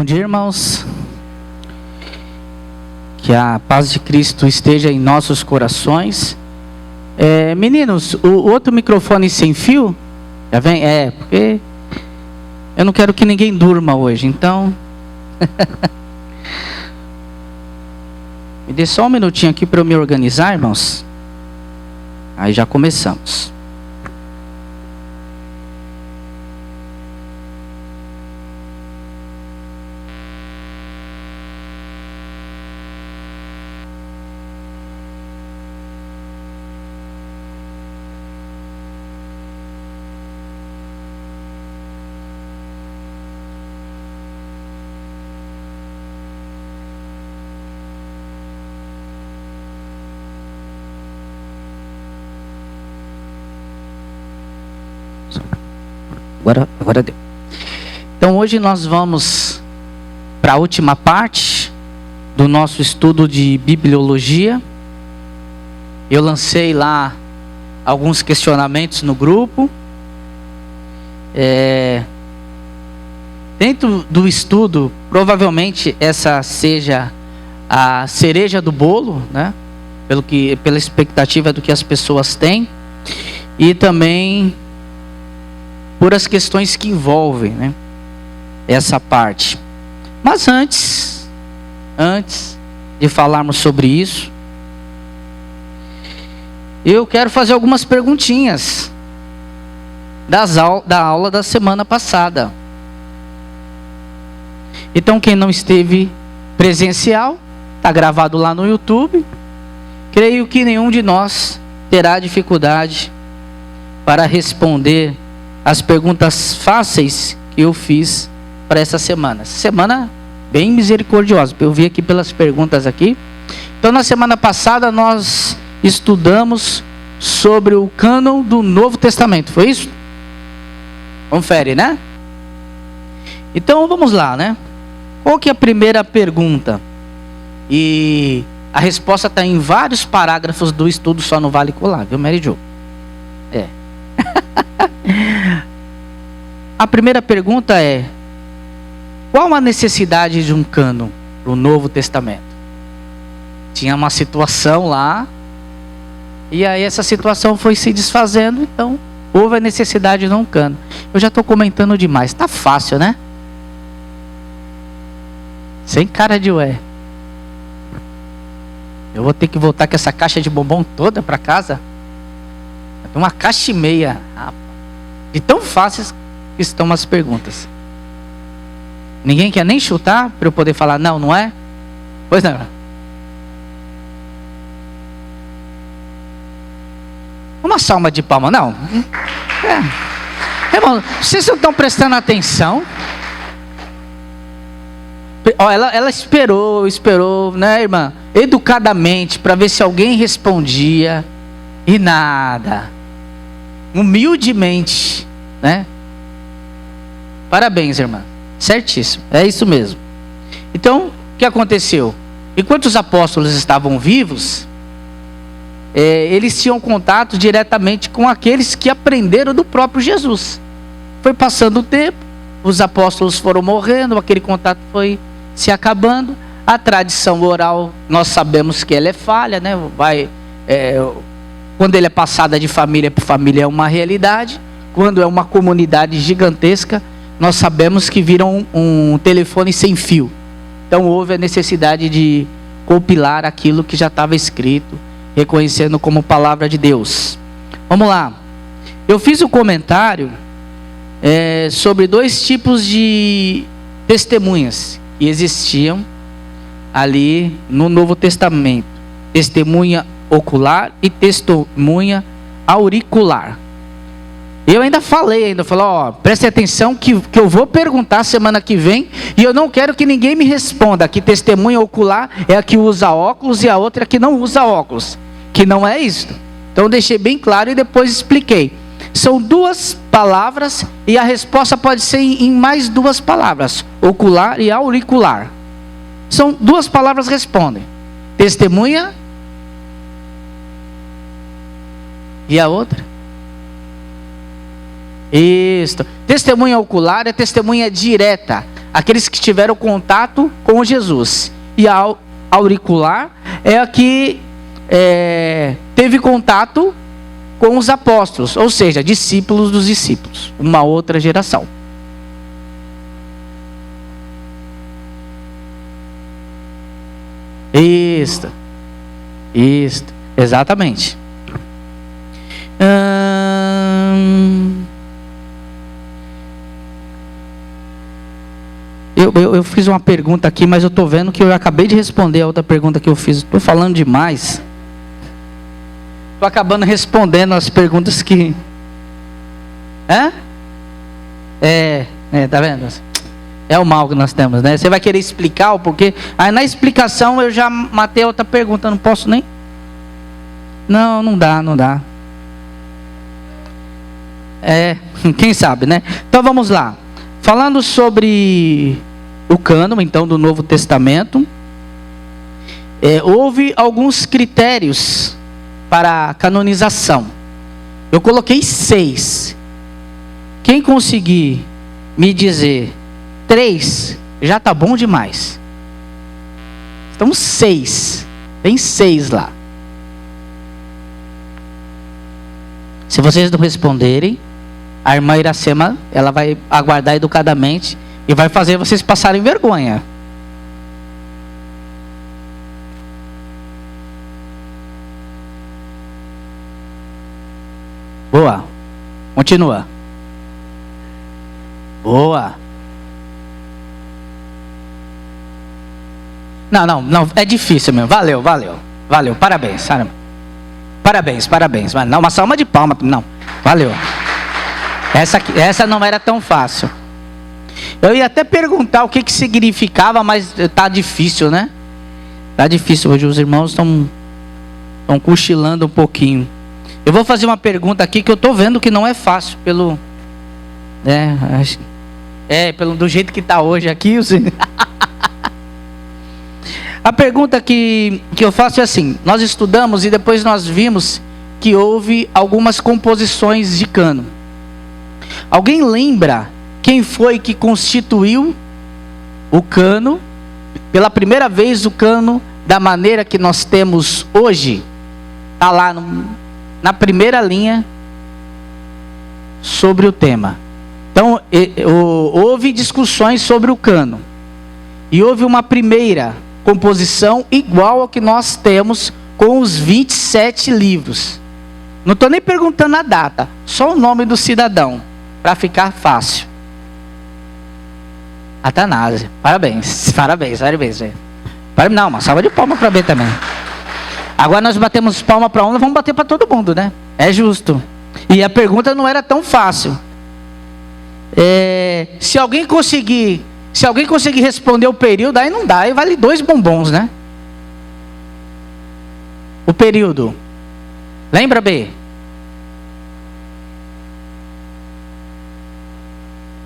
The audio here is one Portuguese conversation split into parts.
Bom dia, irmãos. Que a paz de Cristo esteja em nossos corações. Meninos, o outro microfone sem fio, já vem? Porque eu não quero que ninguém durma hoje, então... Me dê só um minutinho aqui para eu me organizar, irmãos. Aí já começamos. Agora deu. Então hoje nós vamos para a última parte do nosso estudo de bibliologia. Eu lancei lá alguns questionamentos no grupo. Dentro do estudo, provavelmente essa seja a cereja do bolo, né? Pela expectativa do que as pessoas têm. E também por as questões que envolvem, né, essa parte. Mas antes de falarmos sobre isso, eu quero fazer algumas perguntinhas da aula da semana passada. Então, quem não esteve presencial, está gravado lá no YouTube. Creio que nenhum de nós terá dificuldade para responder as perguntas fáceis que eu fiz para essa semana. Semana bem misericordiosa. Eu vi aqui pelas perguntas aqui. Então, na semana passada nós estudamos sobre o cânon do Novo Testamento. Foi isso? Confere, né? Então, vamos lá, né? Qual que é a primeira pergunta? E a resposta está em vários parágrafos do estudo, só não vale colar, viu, Mary Jo? A primeira pergunta é: qual a necessidade de um cânon para o Novo Testamento? Tinha uma situação lá, e aí essa situação foi se desfazendo, então houve a necessidade de um cânon. Eu já estou comentando demais, tá fácil, né? Sem cara de ué. Eu vou ter que voltar com essa caixa de bombom toda para casa? Uma caixa e meia. De tão fáceis que estão as perguntas. Ninguém quer nem chutar para eu poder falar não, não é? Pois não. Uma salva de palma, não? Irmão, vocês não estão prestando atenção? Ela esperou, né, irmã? Educadamente, para ver se alguém respondia. E nada. Humildemente, né? Parabéns, irmã. Certíssimo. É isso mesmo. Então, o que aconteceu? Enquanto os apóstolos estavam vivos, eles tinham contato diretamente com aqueles que aprenderam do próprio Jesus. Foi passando o tempo, os apóstolos foram morrendo, aquele contato foi se acabando. A tradição oral, nós sabemos que ela é falha, né? Quando ele é passada de família para família é uma realidade. Quando é uma comunidade gigantesca, nós sabemos que viram um telefone sem fio. Então houve a necessidade de compilar aquilo que já estava escrito, reconhecendo como palavra de Deus. Vamos lá. Eu fiz um comentário sobre dois tipos de testemunhas que existiam ali no Novo Testamento: testemunha ocular e testemunha auricular. Eu ainda falei, preste atenção que eu vou perguntar semana que vem, e eu não quero que ninguém me responda que testemunha ocular é a que usa óculos e a outra é a que não usa óculos, que não é isso. Então eu deixei bem claro e depois expliquei. São duas palavras e a resposta pode ser em mais duas palavras: ocular e auricular. São duas palavras que respondem. Testemunha e a outra? Isso. Testemunha ocular é testemunha direta. aqueles que tiveram contato com Jesus. E a auricular é a que teve contato com os apóstolos, ou seja, discípulos dos discípulos, uma outra geração. Isso, exatamente. Eu fiz uma pergunta aqui, mas eu estou vendo que eu acabei de responder a outra pergunta que eu fiz. Estou falando demais. Estou acabando respondendo as perguntas que... tá vendo? É o mal que nós temos, né? Você vai querer explicar o porquê. Aí na explicação eu já matei a outra pergunta. Não posso nem... Não dá. Quem sabe, né? Então vamos lá. Falando sobre o cânon, então, do Novo Testamento, houve alguns critérios para a canonização. Eu coloquei 6. Quem conseguir me dizer 3, já está bom demais. Então 6. Tem 6 lá. Se vocês não responderem, a irmã Iracema, ela vai aguardar educadamente e vai fazer vocês passarem vergonha. Boa. Continua. Boa. Não, é difícil mesmo. Valeu. Parabéns. Não, uma salva de palmas. Não, valeu. Essa não era tão fácil. Eu ia até perguntar o que significava, mas tá difícil, né? Tá difícil hoje, os irmãos estão cochilando um pouquinho. Eu vou fazer uma pergunta aqui que eu tô vendo que não é fácil pelo do jeito que tá hoje aqui. A pergunta que eu faço é assim: nós estudamos e depois nós vimos que houve algumas composições de cânon. Alguém lembra quem foi que constituiu o cânon, pela primeira vez o cânon da maneira que nós temos hoje? Está lá na primeira linha sobre o tema. Então, houve discussões sobre o cânon. E houve uma primeira composição igual ao que nós temos com os 27 livros. Não estou nem perguntando a data, só o nome do cidadão, para ficar fácil. Atanásio. Parabéns. Não, uma salva de palmas para B também. Agora nós batemos palma para um, nós vamos bater para todo mundo, né? É justo. E a pergunta não era tão fácil. Se alguém conseguir responder o período, aí não dá, aí vale 2 bombons, né? O período. Lembra, B?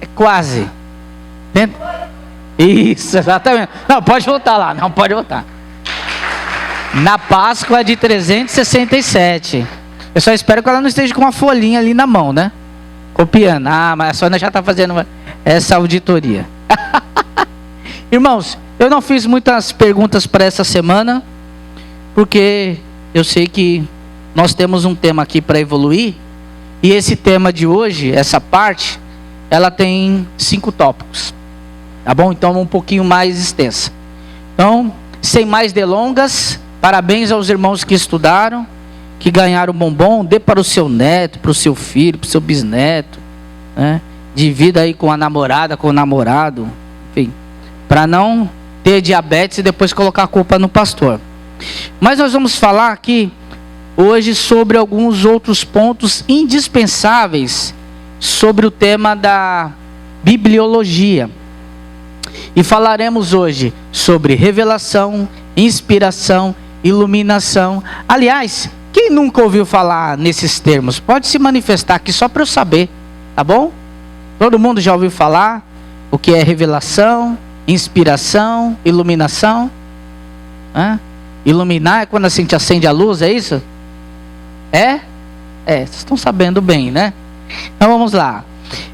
É quase. Isso, exatamente. Não, pode voltar lá. Não, pode voltar. Na Páscoa de 367. Eu só espero que ela não esteja com uma folhinha ali na mão, né? Copiando. Mas a Sônia já está fazendo essa auditoria. Irmãos, eu não fiz muitas perguntas para essa semana, porque eu sei que nós temos um tema aqui para evoluir. E esse tema de hoje, essa parte, ela tem 5 tópicos. Tá bom? Então é um pouquinho mais extensa. Então, sem mais delongas, parabéns aos irmãos que estudaram, que ganharam bombom. Dê para o seu neto, para o seu filho, para o seu bisneto, né? Divida aí com a namorada, com o namorado, enfim, para não ter diabetes e depois colocar a culpa no pastor. Mas nós vamos falar aqui hoje sobre alguns outros pontos indispensáveis sobre o tema da bibliologia. E falaremos hoje sobre revelação, inspiração, iluminação. Aliás, quem nunca ouviu falar nesses termos, pode se manifestar aqui só para eu saber, tá bom? Todo mundo já ouviu falar o que é revelação, inspiração, iluminação? Iluminar é quando a gente acende a luz, é isso? Vocês estão sabendo bem, né? Então vamos lá.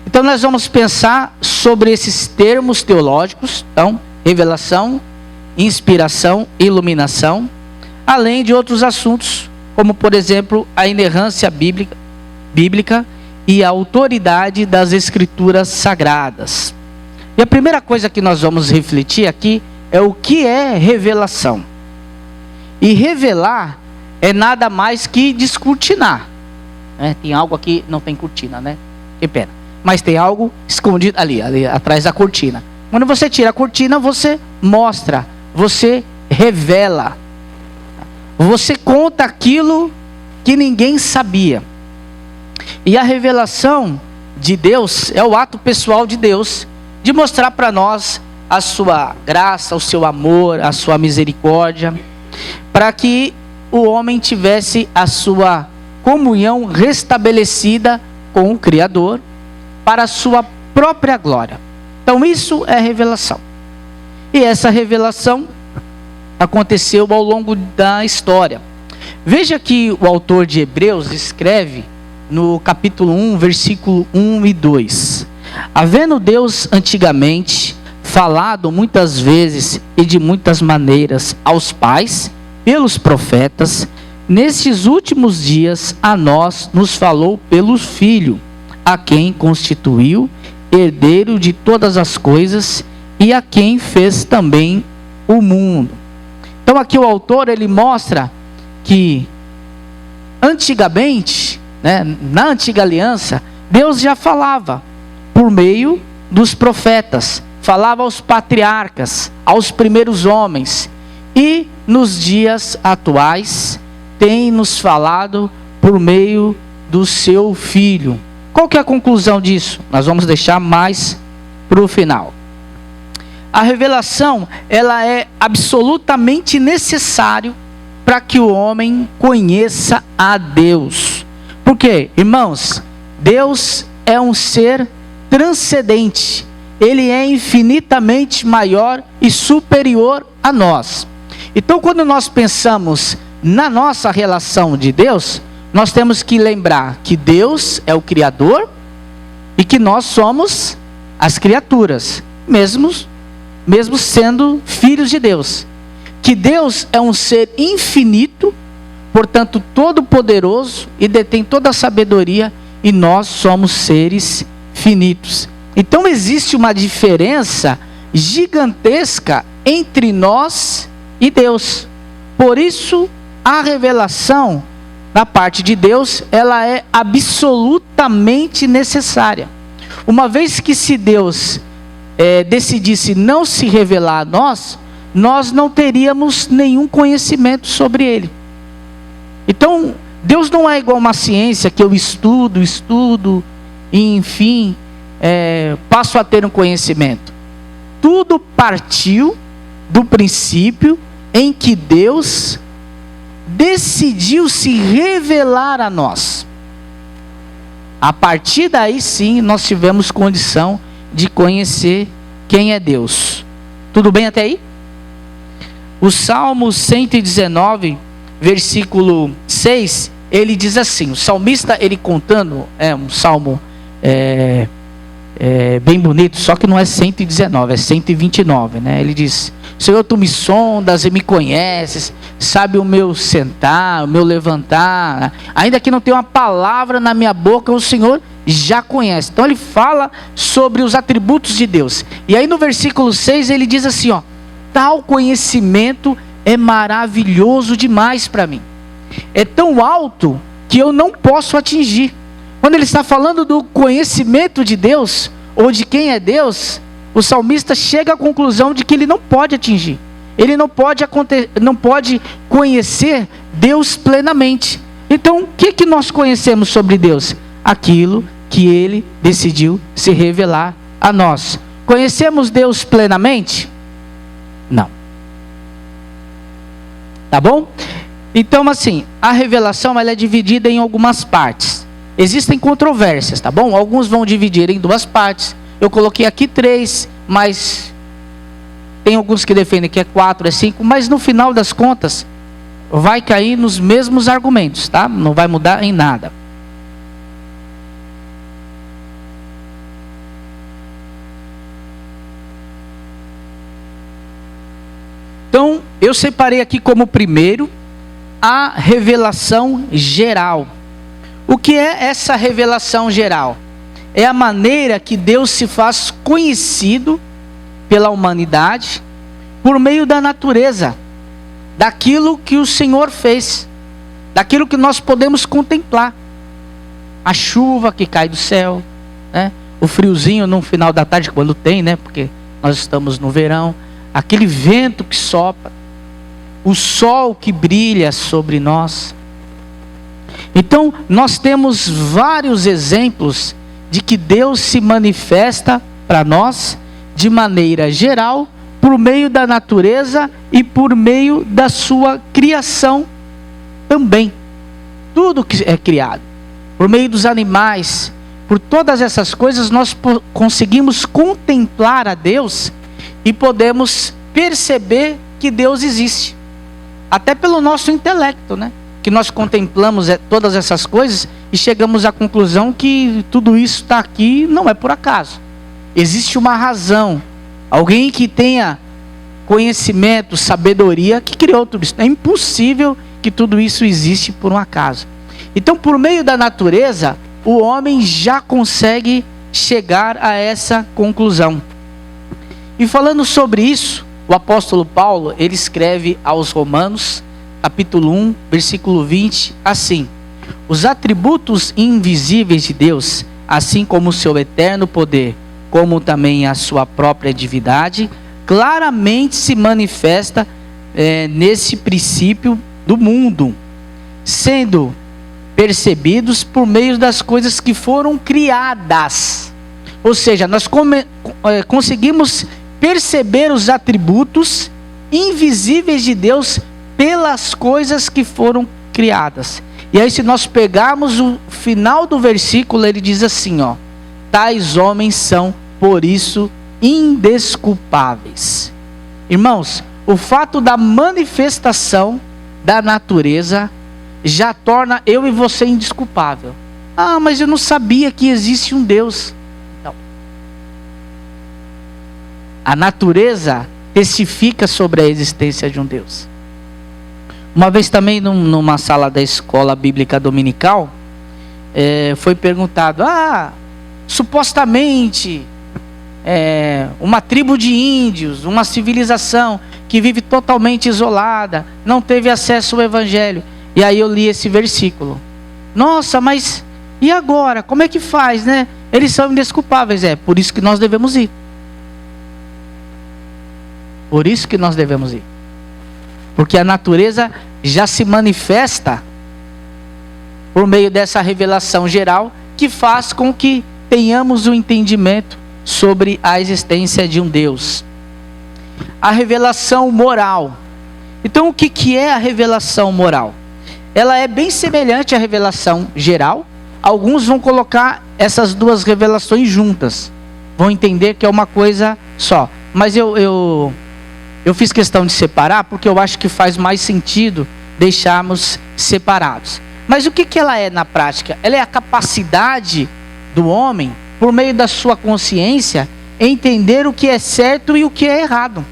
Então nós vamos pensar sobre esses termos teológicos, então, revelação, inspiração, iluminação, além de outros assuntos, como por exemplo, a inerrância bíblica e a autoridade das escrituras sagradas. E a primeira coisa que nós vamos refletir aqui é o que é revelação. E revelar é nada mais que descortinar. Tem algo aqui, não tem cortina, né? Que pena. Mas tem algo escondido ali atrás da cortina. Quando você tira a cortina, você mostra, você revela. Você conta aquilo que ninguém sabia. E a revelação de Deus é o ato pessoal de Deus de mostrar para nós a sua graça, o seu amor, a sua misericórdia, para que o homem tivesse a sua comunhão restabelecida com o Criador para a sua própria glória. Então isso é revelação. E essa revelação aconteceu ao longo da história. Veja que o autor de Hebreus escreve no capítulo 1, versículo 1 e 2. Havendo Deus antigamente falado muitas vezes e de muitas maneiras aos pais, pelos profetas, nestes últimos dias a nós nos falou pelo Filho, a quem constituiu herdeiro de todas as coisas e a quem fez também o mundo. Então aqui o autor ele mostra que antigamente, na antiga aliança, Deus já falava por meio dos profetas, falava aos patriarcas, aos primeiros homens, e nos dias atuais tem nos falado por meio do seu Filho. Qual que é a conclusão disso? Nós vamos deixar mais para o final. A revelação, ela é absolutamente necessário para que o homem conheça a Deus. Por quê? Irmãos, Deus é um ser transcendente. Ele é infinitamente maior e superior a nós. Então, quando nós pensamos na nossa relação de Deus, nós temos que lembrar que Deus é o Criador e que nós somos as criaturas, mesmo sendo filhos de Deus. Que Deus é um ser infinito, portanto todo-poderoso e detém toda a sabedoria, e nós somos seres finitos. Então existe uma diferença gigantesca entre nós e Deus. Por isso a revelação da parte de Deus, ela é absolutamente necessária. Uma vez que se Deus decidisse não se revelar a nós não teríamos nenhum conhecimento sobre Ele. Então, Deus não é igual uma ciência que eu estudo, e enfim, passo a ter um conhecimento. Tudo partiu do princípio em que Deus decidiu se revelar a nós. A partir daí sim, nós tivemos condição de conhecer quem é Deus. Tudo bem até aí? O Salmo 119, versículo 6, ele diz assim, o salmista, ele contando, um salmo bem bonito, só que não é 119, é 129, né? Ele diz, Senhor, tu me sondas e me conheces, sabe o meu sentar, o meu levantar, ainda que não tenha uma palavra na minha boca, o Senhor já conhece. Então ele fala sobre os atributos de Deus. E aí no versículo 6 ele diz assim, tal conhecimento é maravilhoso demais para mim. É tão alto que eu não posso atingir. Quando ele está falando do conhecimento de Deus, ou de quem é Deus, o salmista chega à conclusão de que ele não pode atingir. Ele não pode conhecer Deus plenamente. Então, o que nós conhecemos sobre Deus? Aquilo que Ele decidiu se revelar a nós. Conhecemos Deus plenamente? Não. Tá bom? Então, assim, a revelação ela é dividida em algumas partes. Existem controvérsias, tá bom? Alguns vão dividir em duas partes. Eu coloquei aqui 3, mas tem alguns que defendem que é 4, é 5, mas no final das contas vai cair nos mesmos argumentos, tá? Não vai mudar em nada. Então, eu separei aqui como primeiro a revelação geral. O que é essa revelação geral? É a maneira que Deus se faz conhecido pela humanidade por meio da natureza, daquilo que o Senhor fez, daquilo que nós podemos contemplar. A chuva que cai do céu, né? O friozinho no final da tarde, quando tem, né? Porque nós estamos no verão. Aquele vento que sopra, o sol que brilha sobre nós. Então, nós temos vários exemplos de que Deus se manifesta para nós de maneira geral, por meio da natureza e por meio da sua criação também. Tudo que é criado, por meio dos animais, por todas essas coisas, nós conseguimos contemplar a Deus e podemos perceber que Deus existe. Até pelo nosso intelecto, né? Que nós contemplamos todas essas coisas e chegamos à conclusão que tudo isso está aqui não é por acaso. Existe uma razão. Alguém que tenha conhecimento, sabedoria, que criou tudo isso. É impossível que tudo isso existe por um acaso. Então, por meio da natureza, o homem já consegue chegar a essa conclusão. E falando sobre isso, o apóstolo Paulo, ele escreve aos Romanos, capítulo 1, versículo 20, assim: os atributos invisíveis de Deus, assim como o seu eterno poder, como também a sua própria divindade, claramente se manifesta nesse princípio do mundo, sendo percebidos por meio das coisas que foram criadas. Ou seja, nós conseguimos perceber os atributos invisíveis de Deus pelas coisas que foram criadas. E aí, se nós pegarmos o final do versículo, ele diz assim, ó: tais homens são, por isso, indesculpáveis. Irmãos, o fato da manifestação da natureza já torna eu e você indesculpável. Ah, mas eu não sabia que existe um Deus. Não. A natureza testifica sobre a existência de um Deus. Uma vez também, numa sala da escola bíblica dominical, foi perguntado: supostamente uma tribo de índios, uma civilização que vive totalmente isolada, não teve acesso ao evangelho. E aí eu li esse versículo. Nossa, mas e agora? Como é que faz, né? Eles são indesculpáveis. Por isso que nós devemos ir. Por isso que nós devemos ir. Porque a natureza já se manifesta por meio dessa revelação geral, que faz com que tenhamos o entendimento sobre a existência de um Deus. A revelação moral. Então, o que é a revelação moral? Ela é bem semelhante à revelação geral. Alguns vão colocar essas duas revelações juntas, vão entender que é uma coisa só. Mas eu fiz questão de separar, porque eu acho que faz mais sentido deixarmos separados. Mas o que ela é na prática? Ela é a capacidade do homem, por meio da sua consciência, entender o que é certo e o que é errado.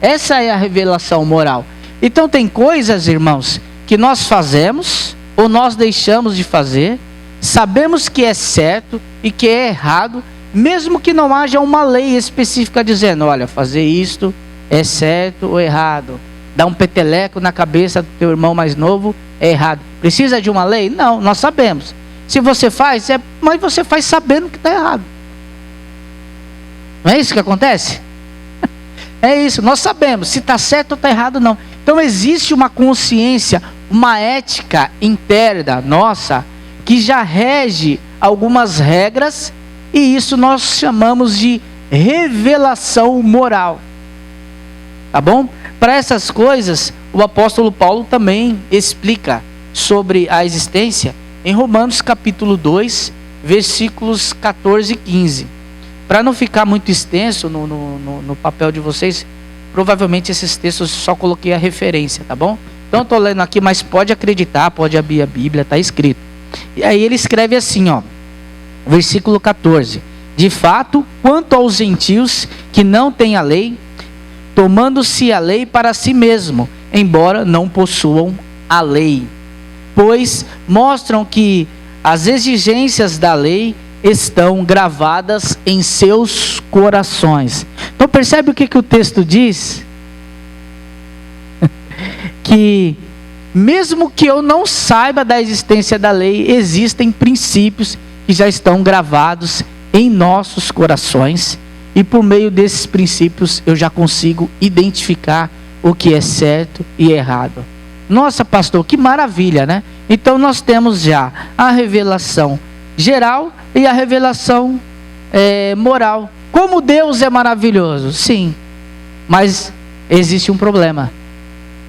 Essa é a revelação moral. Então tem coisas, irmãos, que nós fazemos ou nós deixamos de fazer, sabemos que é certo e que é errado, mesmo que não haja uma lei específica dizendo: olha, fazer isto é certo ou errado. Dar um peteleco na cabeça do teu irmão mais novo é errado. Precisa de uma lei? Não, nós sabemos. Se você faz, mas você faz sabendo que está errado. Não é isso que acontece? É isso, nós sabemos se está certo ou está errado, não. Então existe uma consciência, uma ética interna nossa, que já rege algumas regras, e isso nós chamamos de revelação moral. Tá bom? Para essas coisas, o apóstolo Paulo também explica sobre a existência em Romanos capítulo 2, versículos 14 e 15. Para não ficar muito extenso no papel de vocês, provavelmente esses textos só coloquei a referência, tá bom? Então eu estou lendo aqui, mas pode acreditar, pode abrir a Bíblia, está escrito. E aí ele escreve assim, ó, versículo 14: de fato, quanto aos gentios que não têm a lei, tomando-se a lei para si mesmo, embora não possuam a lei, pois mostram que as exigências da lei estão gravadas em seus corações. Então percebe o que o texto diz? Que mesmo que eu não saiba da existência da lei, existem princípios que já estão gravados em nossos corações, e por meio desses princípios eu já consigo identificar o que é certo e errado. Nossa, pastor, que maravilha, né? Então nós temos já a revelação geral e a revelação moral. Como Deus é maravilhoso, sim, mas existe um problema.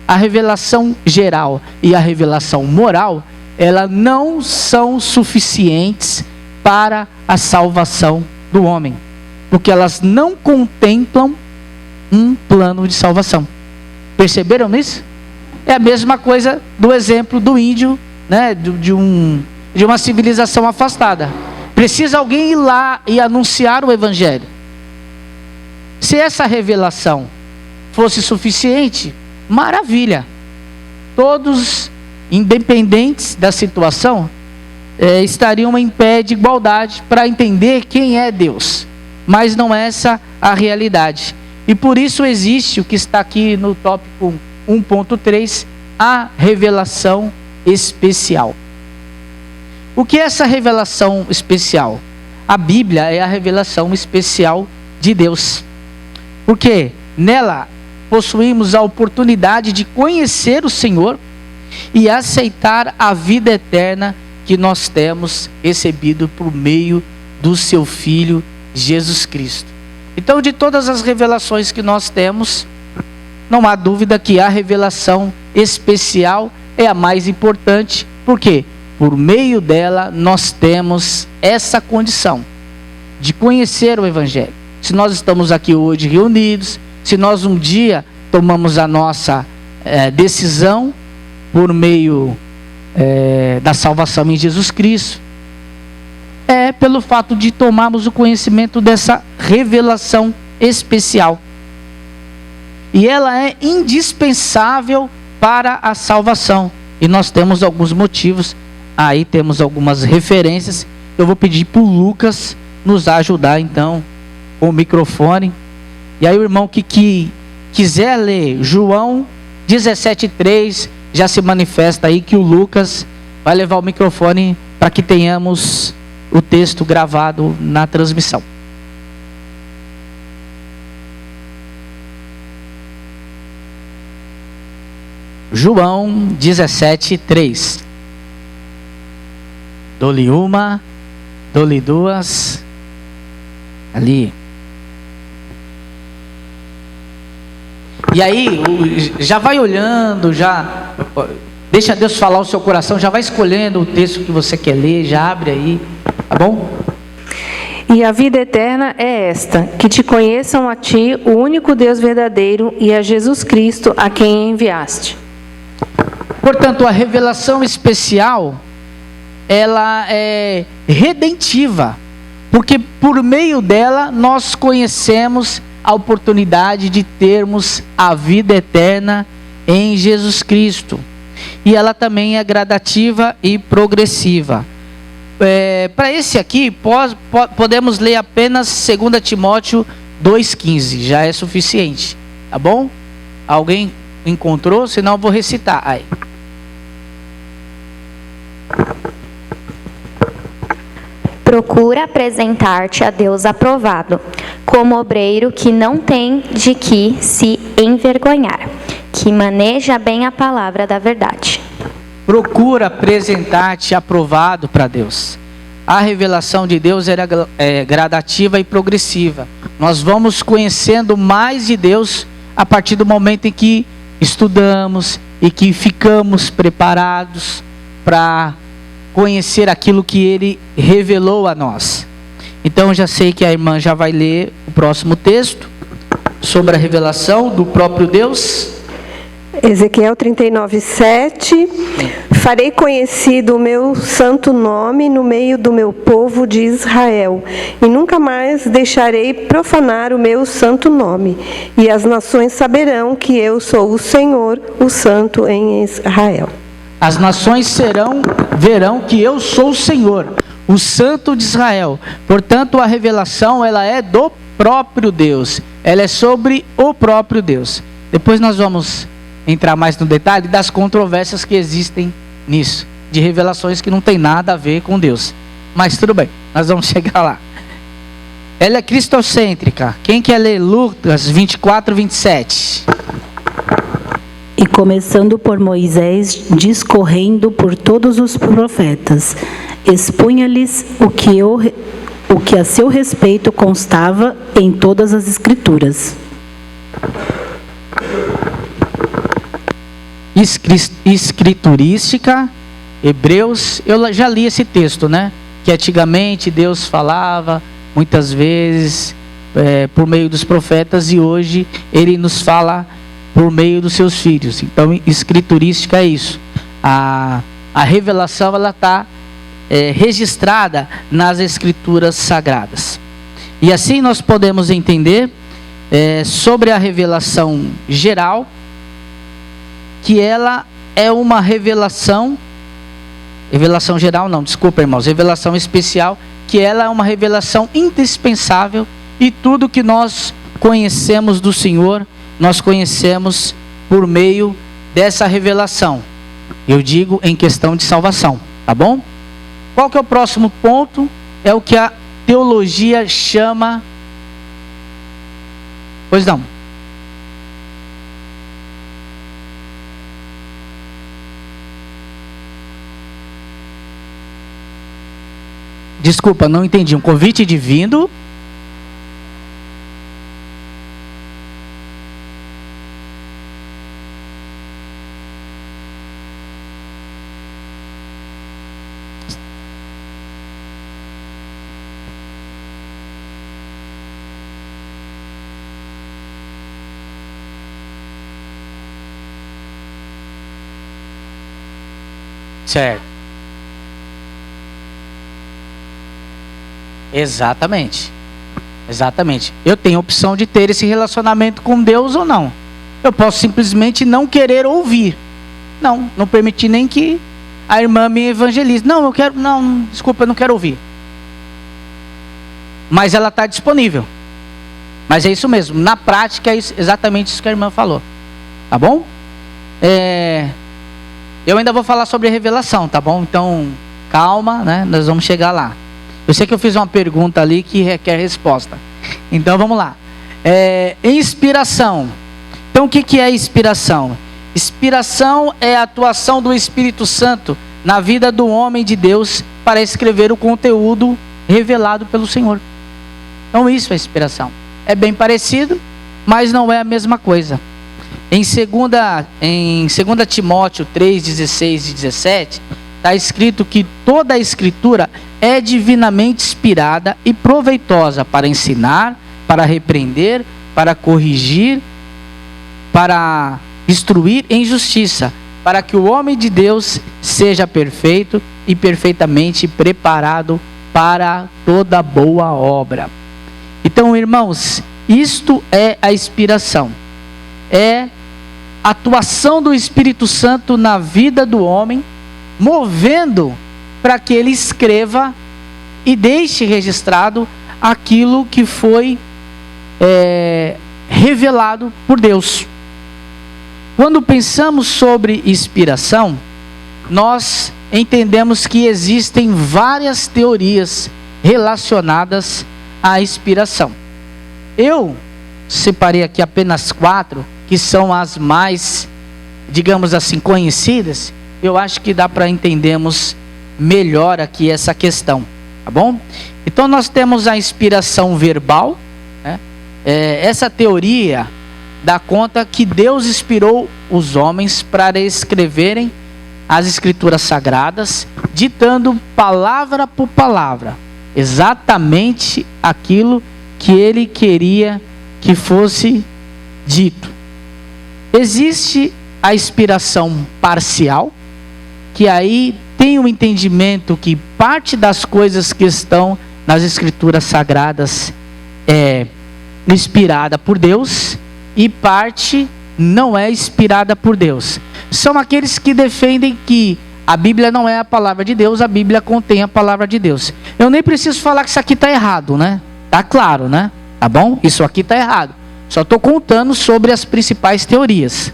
A revelação geral e a revelação moral, elas não são suficientes para a salvação do homem, porque elas não contemplam um plano de salvação. Perceberam isso? É a mesma coisa do exemplo do índio, né, de uma civilização afastada. Precisa alguém ir lá e anunciar o evangelho. Se essa revelação fosse suficiente, maravilha. Todos, independentes da situação, estariam em pé de igualdade para entender quem é Deus. Mas não é essa a realidade. E por isso existe o que está aqui no tópico 1.3, a revelação especial. O que é essa revelação especial? A Bíblia é a revelação especial de Deus. Porque nela possuímos a oportunidade de conhecer o Senhor e aceitar a vida eterna que nós temos recebido por meio do seu Filho Jesus Cristo. Então, de todas as revelações que nós temos, não há dúvida que a revelação especial é a mais importante. Por quê? Por meio dela nós temos essa condição de conhecer o Evangelho. Se nós estamos aqui hoje reunidos, se nós um dia tomamos a nossa decisão por meio da salvação em Jesus Cristo, é pelo fato de tomarmos o conhecimento dessa revelação especial. E ela é indispensável para a salvação. E nós temos alguns motivos, aí temos algumas referências. Eu vou pedir para o Lucas nos ajudar então com o microfone. E aí o irmão que quiser ler João 17:3, já se manifesta aí que o Lucas vai levar o microfone para que tenhamos o texto gravado na transmissão. João 17:3. Dou-lhe uma, dou-lhe duas. Ali. E aí, já vai olhando, já deixa Deus falar o seu coração, já vai escolhendo o texto que você quer ler, já abre aí, tá bom? E a vida eterna é esta, que te conheçam a ti, o único Deus verdadeiro, e a Jesus Cristo, a quem enviaste. Portanto, a revelação especial, ela é redentiva, porque por meio dela nós conhecemos a oportunidade de termos a vida eterna em Jesus Cristo. E ela também é gradativa e progressiva. Para esse aqui, podemos ler apenas 2 Timóteo 2,15, já é suficiente, tá bom? Alguém encontrou? Senão eu vou recitar aí. Procura apresentar-te a Deus aprovado, como obreiro que não tem de que se envergonhar, que maneja bem a palavra da verdade. Procura apresentar-te aprovado para Deus. A revelação de Deus é gradativa e progressiva. Nós vamos conhecendo mais de Deus a partir do momento em que estudamos e que ficamos preparados para conhecer aquilo que Ele revelou a nós. Então já sei que a irmã já vai ler o próximo texto sobre a revelação do próprio Deus. Ezequiel 39:7. farei conhecido o meu santo nome no meio do meu povo de Israel, e nunca mais deixarei profanar o meu santo nome. E as nações saberão que eu sou o Senhor, o Santo em Israel. As nações verão que eu sou o Senhor, o Santo de Israel. Portanto, a revelação, ela é do próprio Deus. Ela é sobre o próprio Deus. Depois nós vamos entrar mais no detalhe das controvérsias que existem nisso, de revelações que não tem nada a ver com Deus. Mas tudo bem, nós vamos chegar lá. Ela é cristocêntrica. Quem quer ler Lucas 24, 27? E começando por Moisés, discorrendo por todos os profetas, expunha-lhes o que a seu respeito constava em todas as Escrituras. Escriturística, Hebreus, eu já li esse texto, né? Que antigamente Deus falava muitas vezes por meio dos profetas, e hoje Ele nos fala por meio dos seus filhos. Então, escriturística é isso. A revelação, ela está registrada nas Escrituras Sagradas. E assim nós podemos entender sobre a revelação geral, que ela é uma revelação geral não, desculpa irmãos, revelação especial, que ela é uma revelação indispensável, e tudo que nós conhecemos do Senhor, nós conhecemos por meio dessa revelação. Eu digo em questão de salvação, tá bom? Qual que é o próximo ponto? É o que a teologia chama... Pois não. Desculpa, não entendi. Um convite divino. Certo. Exatamente. Eu tenho a opção de ter esse relacionamento com Deus ou não. Eu posso simplesmente não querer ouvir. Não permitir nem que a irmã me evangelize. Desculpa, eu não quero ouvir. Mas ela está disponível. Mas é isso mesmo. Na prática é exatamente isso que a irmã falou. Tá bom? Eu ainda vou falar sobre a revelação, tá bom? Então, calma, né? Nós vamos chegar lá. Eu sei que eu fiz uma pergunta ali que requer resposta. Então, vamos lá. Inspiração. Então, o que é inspiração? Inspiração é a atuação do Espírito Santo na vida do homem de Deus para escrever o conteúdo revelado pelo Senhor. Então, isso é inspiração. É bem parecido, mas não é a mesma coisa. Em 2 Timóteo 3, 16 e 17, está escrito que toda a Escritura é divinamente inspirada e proveitosa para ensinar, para repreender, para corrigir, para instruir em justiça, para que o homem de Deus seja perfeito e perfeitamente preparado para toda boa obra. Então, irmãos, isto é a inspiração. É a atuação do Espírito Santo na vida do homem, movendo para que ele escreva e deixe registrado aquilo que foi revelado por Deus. Quando pensamos sobre inspiração, nós entendemos que existem várias teorias relacionadas à inspiração. Eu separei aqui apenas 4, que são as mais, digamos assim, conhecidas. Eu acho que dá para entendermos melhor aqui essa questão, tá bom? Então nós temos a inspiração verbal, né? Essa teoria dá conta que Deus inspirou os homens para escreverem as Escrituras Sagradas, ditando palavra por palavra, exatamente aquilo que Ele queria que fosse dito. Existe a inspiração parcial, que aí tem um entendimento que parte das coisas que estão nas Escrituras Sagradas é inspirada por Deus e parte não é inspirada por Deus. São aqueles que defendem que a Bíblia não é a palavra de Deus, a Bíblia contém a palavra de Deus. Eu nem preciso falar que isso aqui está errado, né? Tá claro, né? Tá bom? Isso aqui está errado. Só estou contando sobre as principais teorias.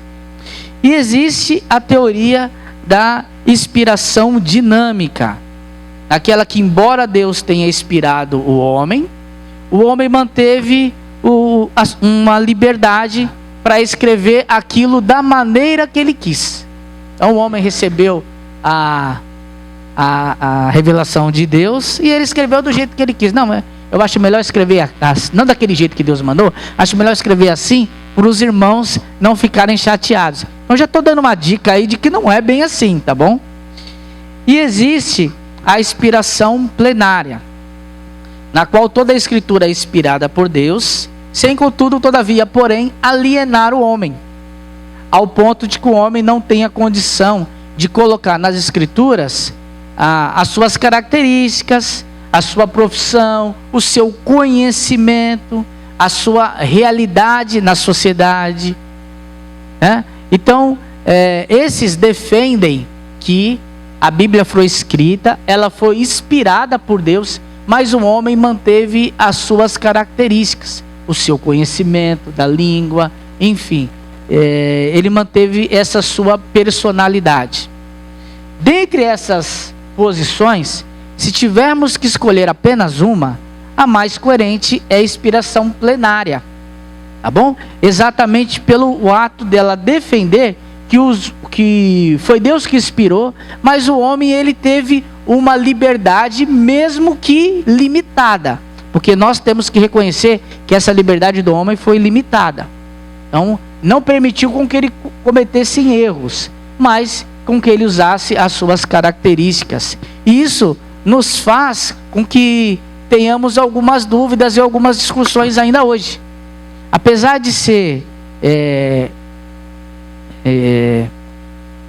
E existe a teoria da inspiração dinâmica. Aquela que, embora Deus tenha inspirado o homem manteve uma liberdade para escrever aquilo da maneira que ele quis. Então o homem recebeu a revelação de Deus e ele escreveu do jeito que ele quis. Não, eu acho melhor escrever não daquele jeito que Deus mandou, acho melhor escrever assim para os irmãos não ficarem chateados. Eu já estou dando uma dica aí de que não é bem assim, tá bom? E existe a inspiração plenária, na qual toda a Escritura é inspirada por Deus, sem contudo, todavia, porém, alienar o homem, ao ponto de que o homem não tenha condição de colocar nas Escrituras as suas características, a sua profissão, o seu conhecimento, a sua realidade na sociedade, né? Então, esses defendem que a Bíblia foi escrita, ela foi inspirada por Deus, mas o homem manteve as suas características, o seu conhecimento da língua, enfim, ele manteve essa sua personalidade. Dentre essas posições, se tivermos que escolher apenas uma, a mais coerente é a inspiração plenária, tá bom? Exatamente pelo ato dela defender que foi Deus que inspirou, mas o homem ele teve uma liberdade mesmo que limitada, porque nós temos que reconhecer que essa liberdade do homem foi limitada. Então, não permitiu com que ele cometesse erros, mas com que ele usasse as suas características. E isso nos faz com que tenhamos algumas dúvidas e algumas discussões ainda hoje. Apesar de ser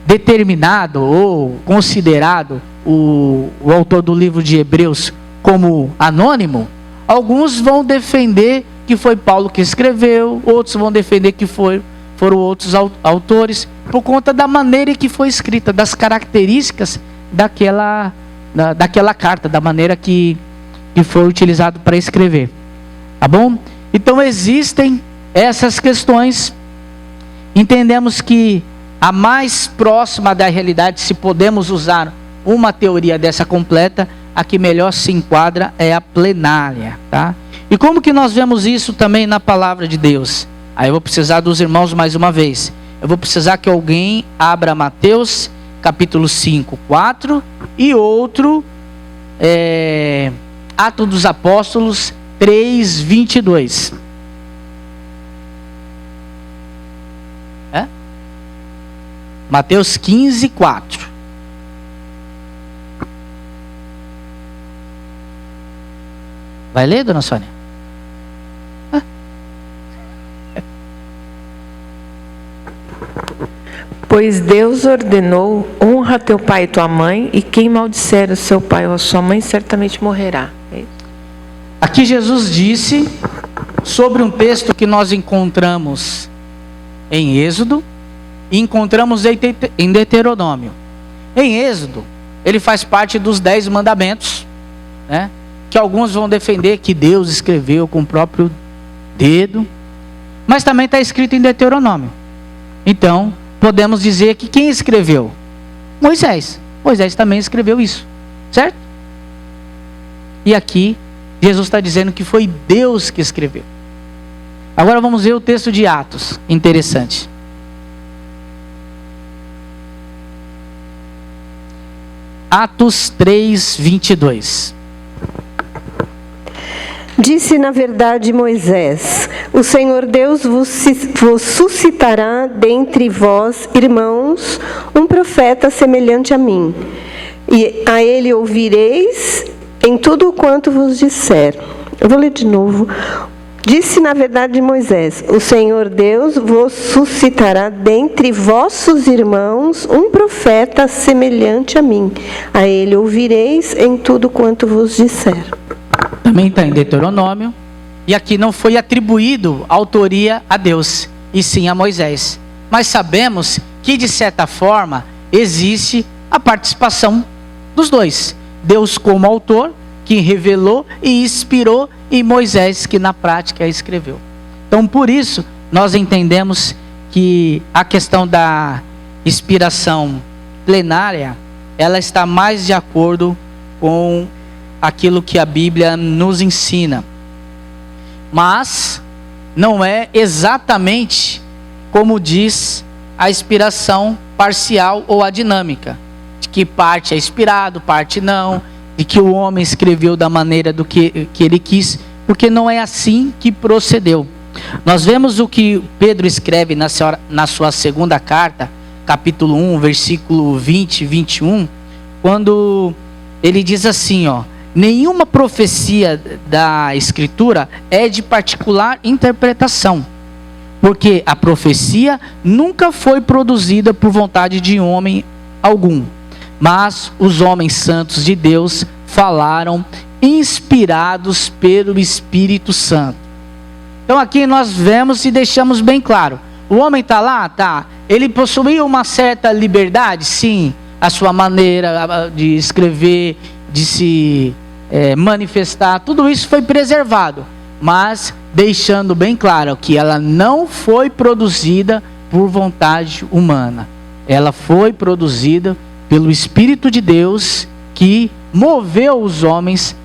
determinado ou considerado o autor do livro de Hebreus como anônimo, alguns vão defender que foi Paulo que escreveu, outros vão defender que foram outros autores, por conta da maneira que foi escrita, das características daquela carta, da maneira que foi utilizado para escrever. Tá bom? Então existem essas questões. Entendemos que a mais próxima da realidade, se podemos usar uma teoria dessa completa, a que melhor se enquadra é a plenária, tá? E como que nós vemos isso também na palavra de Deus? Aí eu vou precisar dos irmãos mais uma vez. Eu vou precisar que alguém abra Mateus capítulo 5, 4 e outro Atos dos Apóstolos 3, 22. Mateus 15, 4. Vai ler, dona Sônia? Pois Deus ordenou: honra teu pai e tua mãe, e quem maldisser o seu pai ou a sua mãe certamente morrerá. Aqui Jesus disse sobre um texto que nós encontramos em Êxodo e encontramos em Deuteronômio. Em Êxodo, ele faz parte dos 10 mandamentos, né? Que alguns vão defender que Deus escreveu com o próprio dedo, mas também está escrito em Deuteronômio. Então, podemos dizer que quem escreveu? Moisés. Moisés também escreveu isso, certo? E aqui, Jesus está dizendo que foi Deus que escreveu. Agora vamos ver o texto de Atos, interessante. Atos 3, 22. Disse na verdade Moisés: o Senhor Deus vos suscitará dentre vós, irmãos, um profeta semelhante a mim, e a ele ouvireis em tudo quanto vos disser. Eu vou ler de novo. Disse na verdade Moisés: o Senhor Deus vos suscitará dentre vossos irmãos um profeta semelhante a mim. A ele ouvireis em tudo quanto vos disser. Também está em Deuteronômio. E aqui não foi atribuído a autoria a Deus, e sim a Moisés. Mas sabemos que, de certa forma, existe a participação dos dois. Deus como autor, que revelou e inspirou, e Moisés, que na prática escreveu. Então, por isso, nós entendemos que a questão da inspiração plenária, ela está mais de acordo com aquilo que a Bíblia nos ensina. Mas não é exatamente como diz a inspiração parcial ou a dinâmica, de que parte é inspirado, parte não, de que o homem escreveu da maneira do que ele quis, porque não é assim que procedeu. Nós vemos o que Pedro escreve na sua segunda carta, capítulo 1, versículo 20 e 21, quando ele diz assim, nenhuma profecia da Escritura é de particular interpretação, porque a profecia nunca foi produzida por vontade de homem algum, mas os homens santos de Deus falaram inspirados pelo Espírito Santo. Então aqui nós vemos e deixamos bem claro, o homem está lá? Tá. Ele possuía uma certa liberdade? Sim. A sua maneira de escrever, de se manifestar, tudo isso foi preservado, mas deixando bem claro que ela não foi produzida por vontade humana. Ela foi produzida pelo Espírito de Deus, que moveu os homens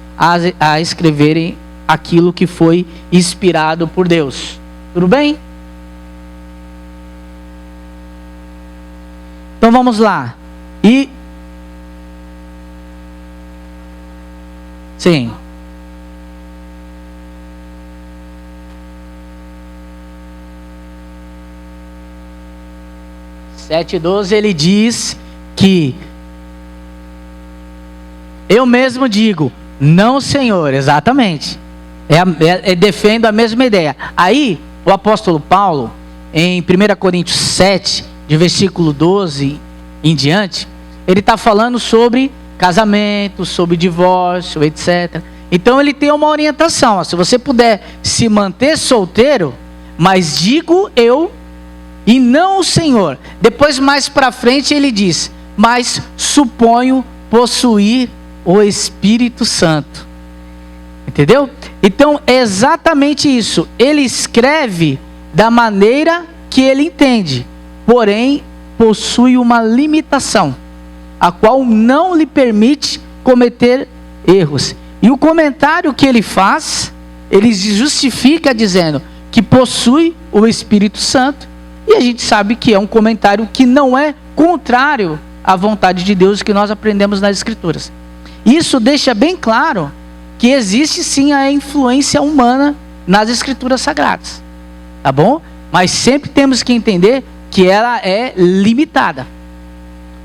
a escreverem aquilo que foi inspirado por Deus. Tudo bem? Então vamos lá. Sim. Sete 12 ele diz que eu mesmo digo, não, Senhor, exatamente. Defendo a mesma ideia. Aí, o apóstolo Paulo, em 1 Coríntios 7, de versículo 12 em diante, ele está falando sobre casamento, sobre divórcio, etc. Então ele tem uma orientação, se você puder se manter solteiro, mas digo eu e não o Senhor. Depois mais para frente ele diz, mas suponho possuir o Espírito Santo. Entendeu? Então é exatamente isso. Ele escreve da maneira que ele entende, porém possui uma limitação, a qual não lhe permite cometer erros. E o comentário que ele faz, ele justifica dizendo que possui o Espírito Santo, e a gente sabe que é um comentário que não é contrário à vontade de Deus que nós aprendemos nas Escrituras. Isso deixa bem claro que existe sim a influência humana nas Escrituras Sagradas, tá bom? Mas sempre temos que entender que ela é limitada,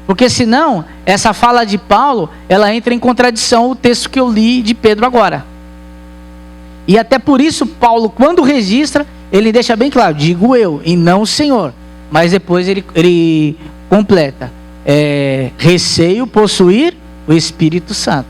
porque senão essa fala de Paulo, ela entra em contradição ao texto que eu li de Pedro agora. E até por isso Paulo, quando registra, ele deixa bem claro, digo eu e não o Senhor, mas depois ele completa, receio possuir o Espírito Santo.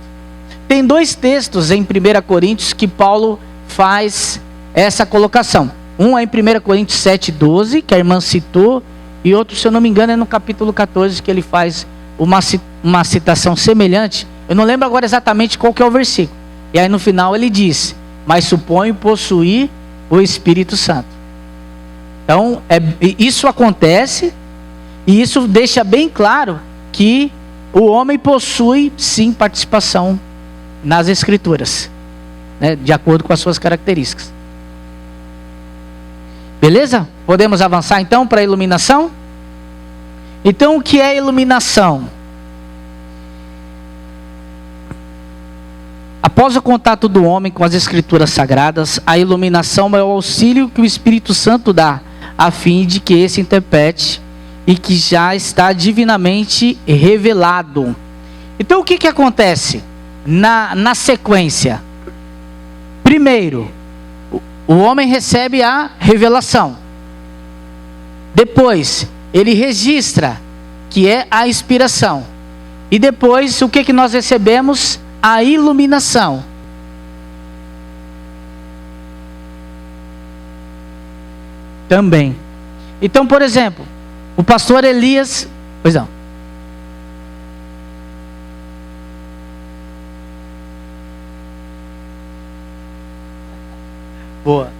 Tem dois textos em 1 Coríntios que Paulo faz essa colocação. Um é em 1 Coríntios 7:12, que a irmã citou, e outro, se eu não me engano, é no capítulo 14, que ele faz uma citação semelhante. Eu não lembro agora exatamente qual que é o versículo. E aí no final ele diz, mas suponho possuir o Espírito Santo. Então, isso acontece, e isso deixa bem claro que o homem possui sim participação nas Escrituras, né, de acordo com as suas características. Beleza? Podemos avançar então para a iluminação? Então, o que é iluminação? Após o contato do homem com as Escrituras Sagradas, a iluminação é o auxílio que o Espírito Santo dá, a fim de que esse interprete e que já está divinamente revelado. Então, o que acontece na sequência? Primeiro, o homem recebe a revelação. Depois, ele registra, que é a inspiração. E depois, o que nós recebemos? A iluminação. Também. Então, por exemplo, o pastor Elias... Pois não. Boa.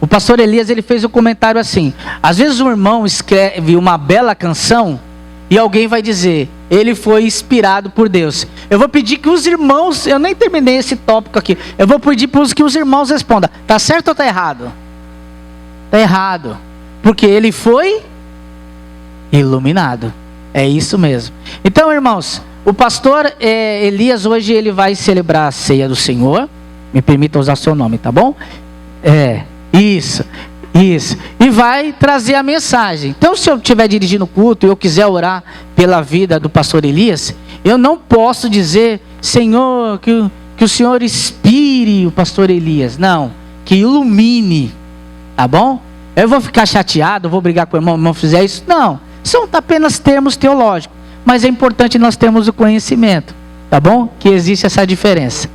O pastor Elias, ele fez um comentário assim: às vezes um irmão escreve uma bela canção e alguém vai dizer, ele foi inspirado por Deus. Eu vou pedir que os irmãos, eu nem terminei esse tópico aqui, eu vou pedir que os irmãos respondam, tá certo ou tá errado? Tá errado, porque ele foi iluminado. É isso mesmo. Então, irmãos, o pastor Elias hoje ele vai celebrar a ceia do Senhor. Me permita usar seu nome, tá bom? Isso. E vai trazer a mensagem. Então, se eu estiver dirigindo o culto e eu quiser orar pela vida do pastor Elias, eu não posso dizer, Senhor, que o Senhor inspire o pastor Elias. Não, que ilumine, tá bom? Eu vou ficar chateado, vou brigar com o irmão fizer isso. Não, são apenas termos teológicos. Mas é importante nós termos o conhecimento, tá bom? Que existe essa diferença.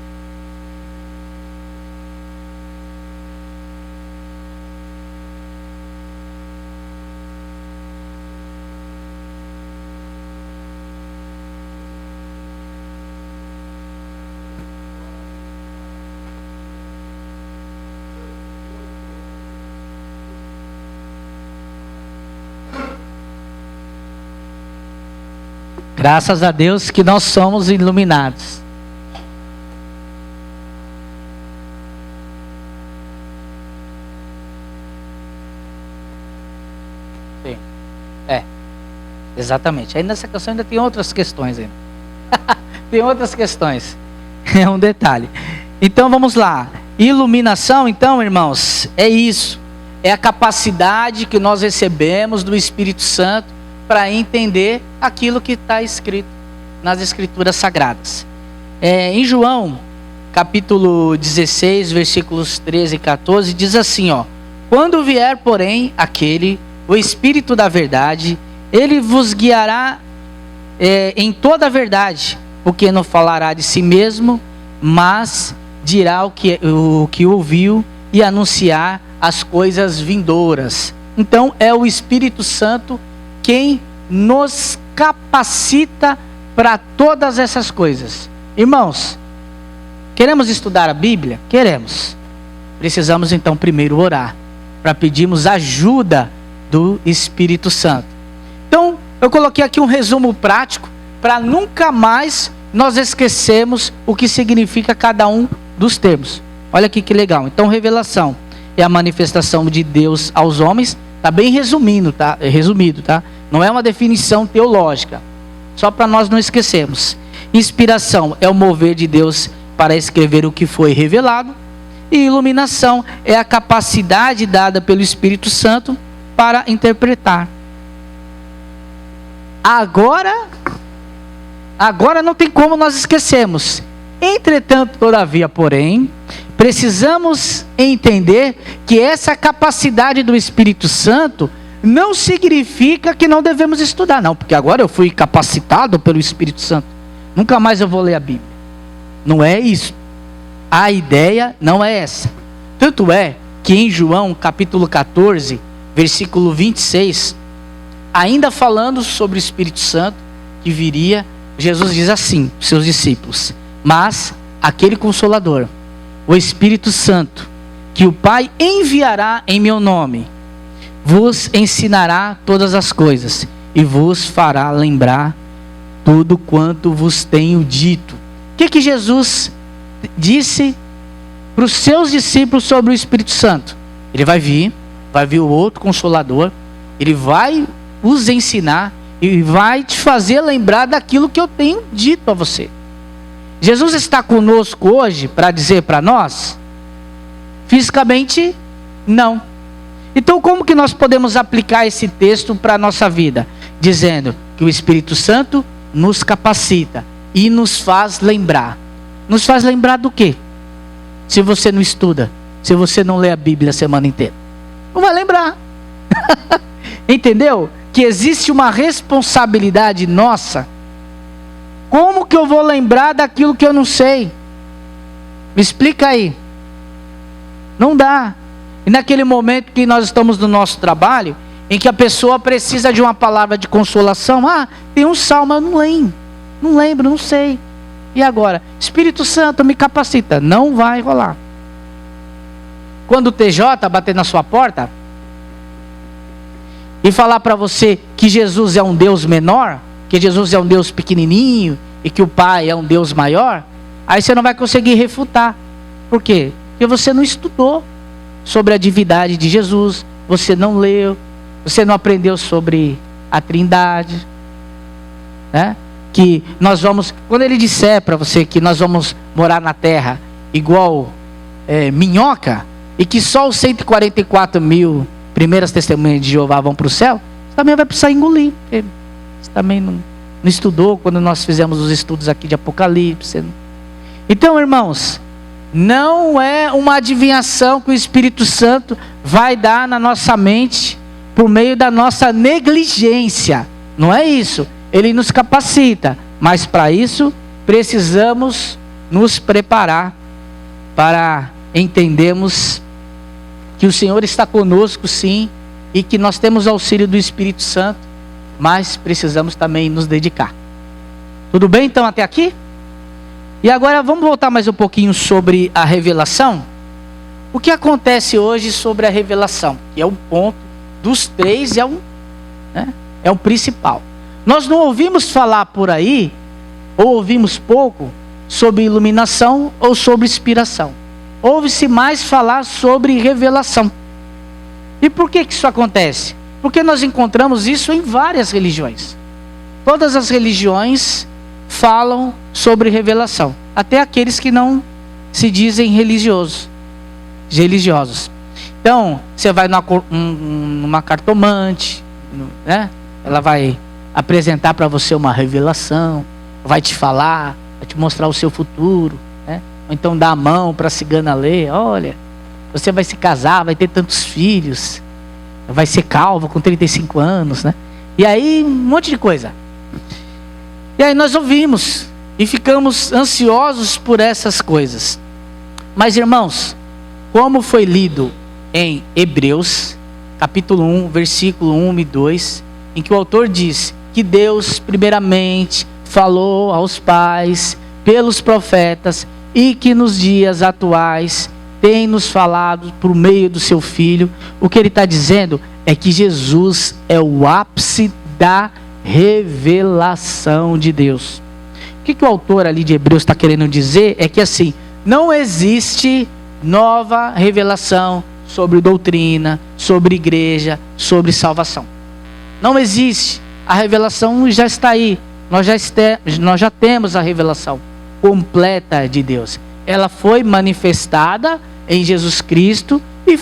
Graças a Deus que nós somos iluminados. Sim. Exatamente. Aí nessa questão ainda tem outras questões ainda. Tem outras questões. É um detalhe. Então vamos lá. Iluminação, então, irmãos, é isso. É a capacidade que nós recebemos do Espírito Santo para entender aquilo que está escrito nas Escrituras Sagradas. Em João, capítulo 16, versículos 13 e 14, diz assim, quando vier, porém, o Espírito da verdade, ele vos guiará em toda a verdade, porque não falará de si mesmo, mas dirá o que ouviu e anunciar as coisas vindouras. Então, é o Espírito Santo quem nos capacita para todas essas coisas. Irmãos, queremos estudar a Bíblia? Queremos. Precisamos então primeiro orar, para pedirmos ajuda do Espírito Santo. Então, eu coloquei aqui um resumo prático, para nunca mais nós esquecermos o que significa cada um dos termos. Olha aqui que legal. Então, revelação é a manifestação de Deus aos homens. Está bem resumido, tá? Não é uma definição teológica, só para nós não esquecermos. Inspiração é o mover de Deus para escrever o que foi revelado. E iluminação é a capacidade dada pelo Espírito Santo para interpretar. Agora não tem como nós esquecermos. Entretanto, todavia, porém, precisamos entender que essa capacidade do Espírito Santo não significa que não devemos estudar, não, porque agora eu fui capacitado pelo Espírito Santo, nunca mais eu vou ler a Bíblia. Não é isso. A ideia não é essa. Tanto é que em João capítulo 14, versículo 26, ainda falando sobre o Espírito Santo que viria, Jesus diz assim para os seus discípulos: mas aquele Consolador, o Espírito Santo, que o Pai enviará em meu nome, vos ensinará todas as coisas e vos fará lembrar tudo quanto vos tenho dito. O que Jesus disse para os seus discípulos sobre o Espírito Santo? Ele vai vir o outro Consolador, ele vai os ensinar e vai te fazer lembrar daquilo que eu tenho dito a você. Jesus está conosco hoje para dizer para nós? Fisicamente, não. Então, como que nós podemos aplicar esse texto para a nossa vida? Dizendo que o Espírito Santo nos capacita e nos faz lembrar. Nos faz lembrar do quê? se você não estuda, se você não lê a Bíblia a semana inteira? Não vai lembrar. Entendeu? Que existe uma responsabilidade nossa. Como que eu vou lembrar daquilo que eu não sei? Me explica aí. Não dá. E naquele momento que nós estamos no nosso trabalho, em que a pessoa precisa de uma palavra de consolação, tem um salmo, eu não lembro, não sei. E agora? Espírito Santo me capacita. Não vai rolar. Quando o TJ bater na sua porta e falar para você que Jesus é um Deus menor, que Jesus é um Deus pequenininho e que o Pai é um Deus maior, aí você não vai conseguir refutar. Por quê? Porque você não estudou sobre a divindade de Jesus, você não leu, você não aprendeu sobre a Trindade, né? Que nós vamos, quando ele disser para você que nós vamos morar na terra igual minhoca, e que só os 144 mil primeiras testemunhas de Jeová vão para o céu, você também vai precisar engolir. Você também não estudou quando nós fizemos os estudos aqui de Apocalipse. Então, irmãos, não é uma adivinhação que o Espírito Santo vai dar na nossa mente por meio da nossa negligência. Não é isso. Ele nos capacita, mas para isso precisamos nos preparar para entendermos que o Senhor está conosco, sim, e que nós temos auxílio do Espírito Santo, mas precisamos também nos dedicar. Tudo bem então até aqui? E agora vamos voltar mais um pouquinho sobre a revelação. O que acontece hoje sobre a revelação? Que é o ponto dos três, é o principal. Nós não ouvimos falar por aí, ou ouvimos pouco, sobre iluminação ou sobre inspiração. Ouve-se mais falar sobre revelação. E por que isso acontece? Porque nós encontramos isso em várias religiões. Todas as religiões falam sobre revelação. Até aqueles que não se dizem religiosos. Então, você vai numa cartomante, né? Ela vai apresentar para você uma revelação, vai te falar, vai te mostrar o seu futuro, né? Ou então dar a mão para a cigana ler, olha, você vai se casar, vai ter tantos filhos, vai ser calvo com 35 anos, né? E aí, um monte de coisa. E aí nós ouvimos e ficamos ansiosos por essas coisas. Mas, irmãos, como foi lido em Hebreus, capítulo 1, versículo 1 e 2, em que o autor diz que Deus, primeiramente, falou aos pais, pelos profetas, e que nos dias atuais tem nos falado por meio do seu Filho. O que ele está dizendo é que Jesus é o ápice da revelação de Deus. O que o autor ali de Hebreus está querendo dizer é que assim, não existe nova revelação sobre doutrina, sobre igreja, sobre salvação. Não existe. A revelação já está aí. Nós já temos a revelação completa de Deus. Ela foi manifestada em Jesus Cristo e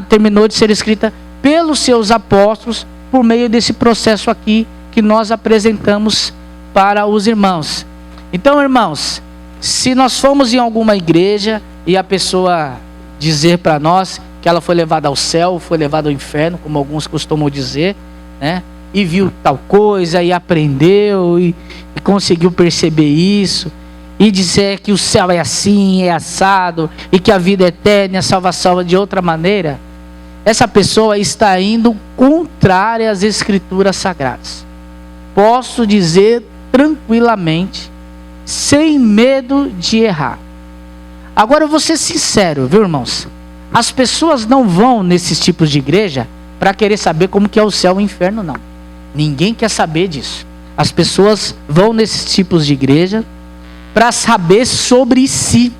terminou de ser escrita pelos seus apóstolos por meio desse processo aqui que nós apresentamos para os irmãos. Então, irmãos, se nós formos em alguma igreja e a pessoa dizer para nós que ela foi levada ao céu, foi levada ao inferno, como alguns costumam dizer, né? E viu tal coisa, e aprendeu, e conseguiu perceber isso, e dizer que o céu é assim, é assado, e que a vida é eterna e a salvação é de outra maneira, essa pessoa está indo contrária às Escrituras Sagradas. Posso dizer tranquilamente, sem medo de errar. Agora eu vou ser sincero, viu, irmãos? As pessoas não vão nesses tipos de igreja para querer saber como que é o céu e o inferno, não. Ninguém quer saber disso. As pessoas vão nesses tipos de igreja para saber sobre si.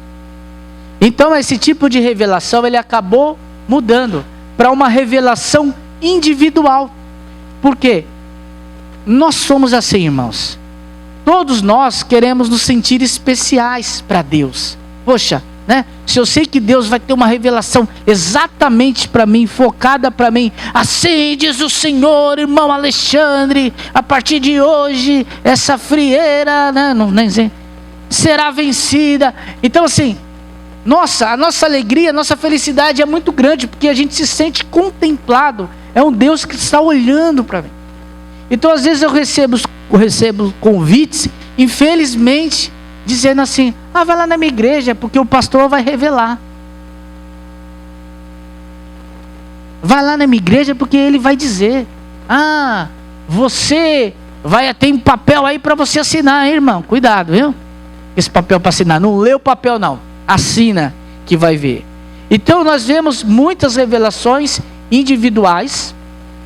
Então esse tipo de revelação ele acabou mudando para uma revelação individual. Por quê? Nós somos assim, irmãos. Todos nós queremos nos sentir especiais para Deus. Poxa, né? Se eu sei que Deus vai ter uma revelação exatamente para mim, focada para mim, assim diz o Senhor, irmão Alexandre, a partir de hoje essa frieira, né? Nem sei, será vencida. Então assim, Nossa, a nossa alegria, a nossa felicidade é muito grande, porque a gente se sente contemplado. É um Deus que está olhando para mim. Então, às vezes eu recebo convites, infelizmente, dizendo assim: vai lá na minha igreja, porque o pastor vai revelar. Vai lá na minha igreja, porque ele vai dizer: você tem um papel aí para você assinar, hein, irmão? Cuidado, viu? Esse papel para assinar, não lê o papel não, assina que vai ver. Então nós vemos muitas revelações individuais,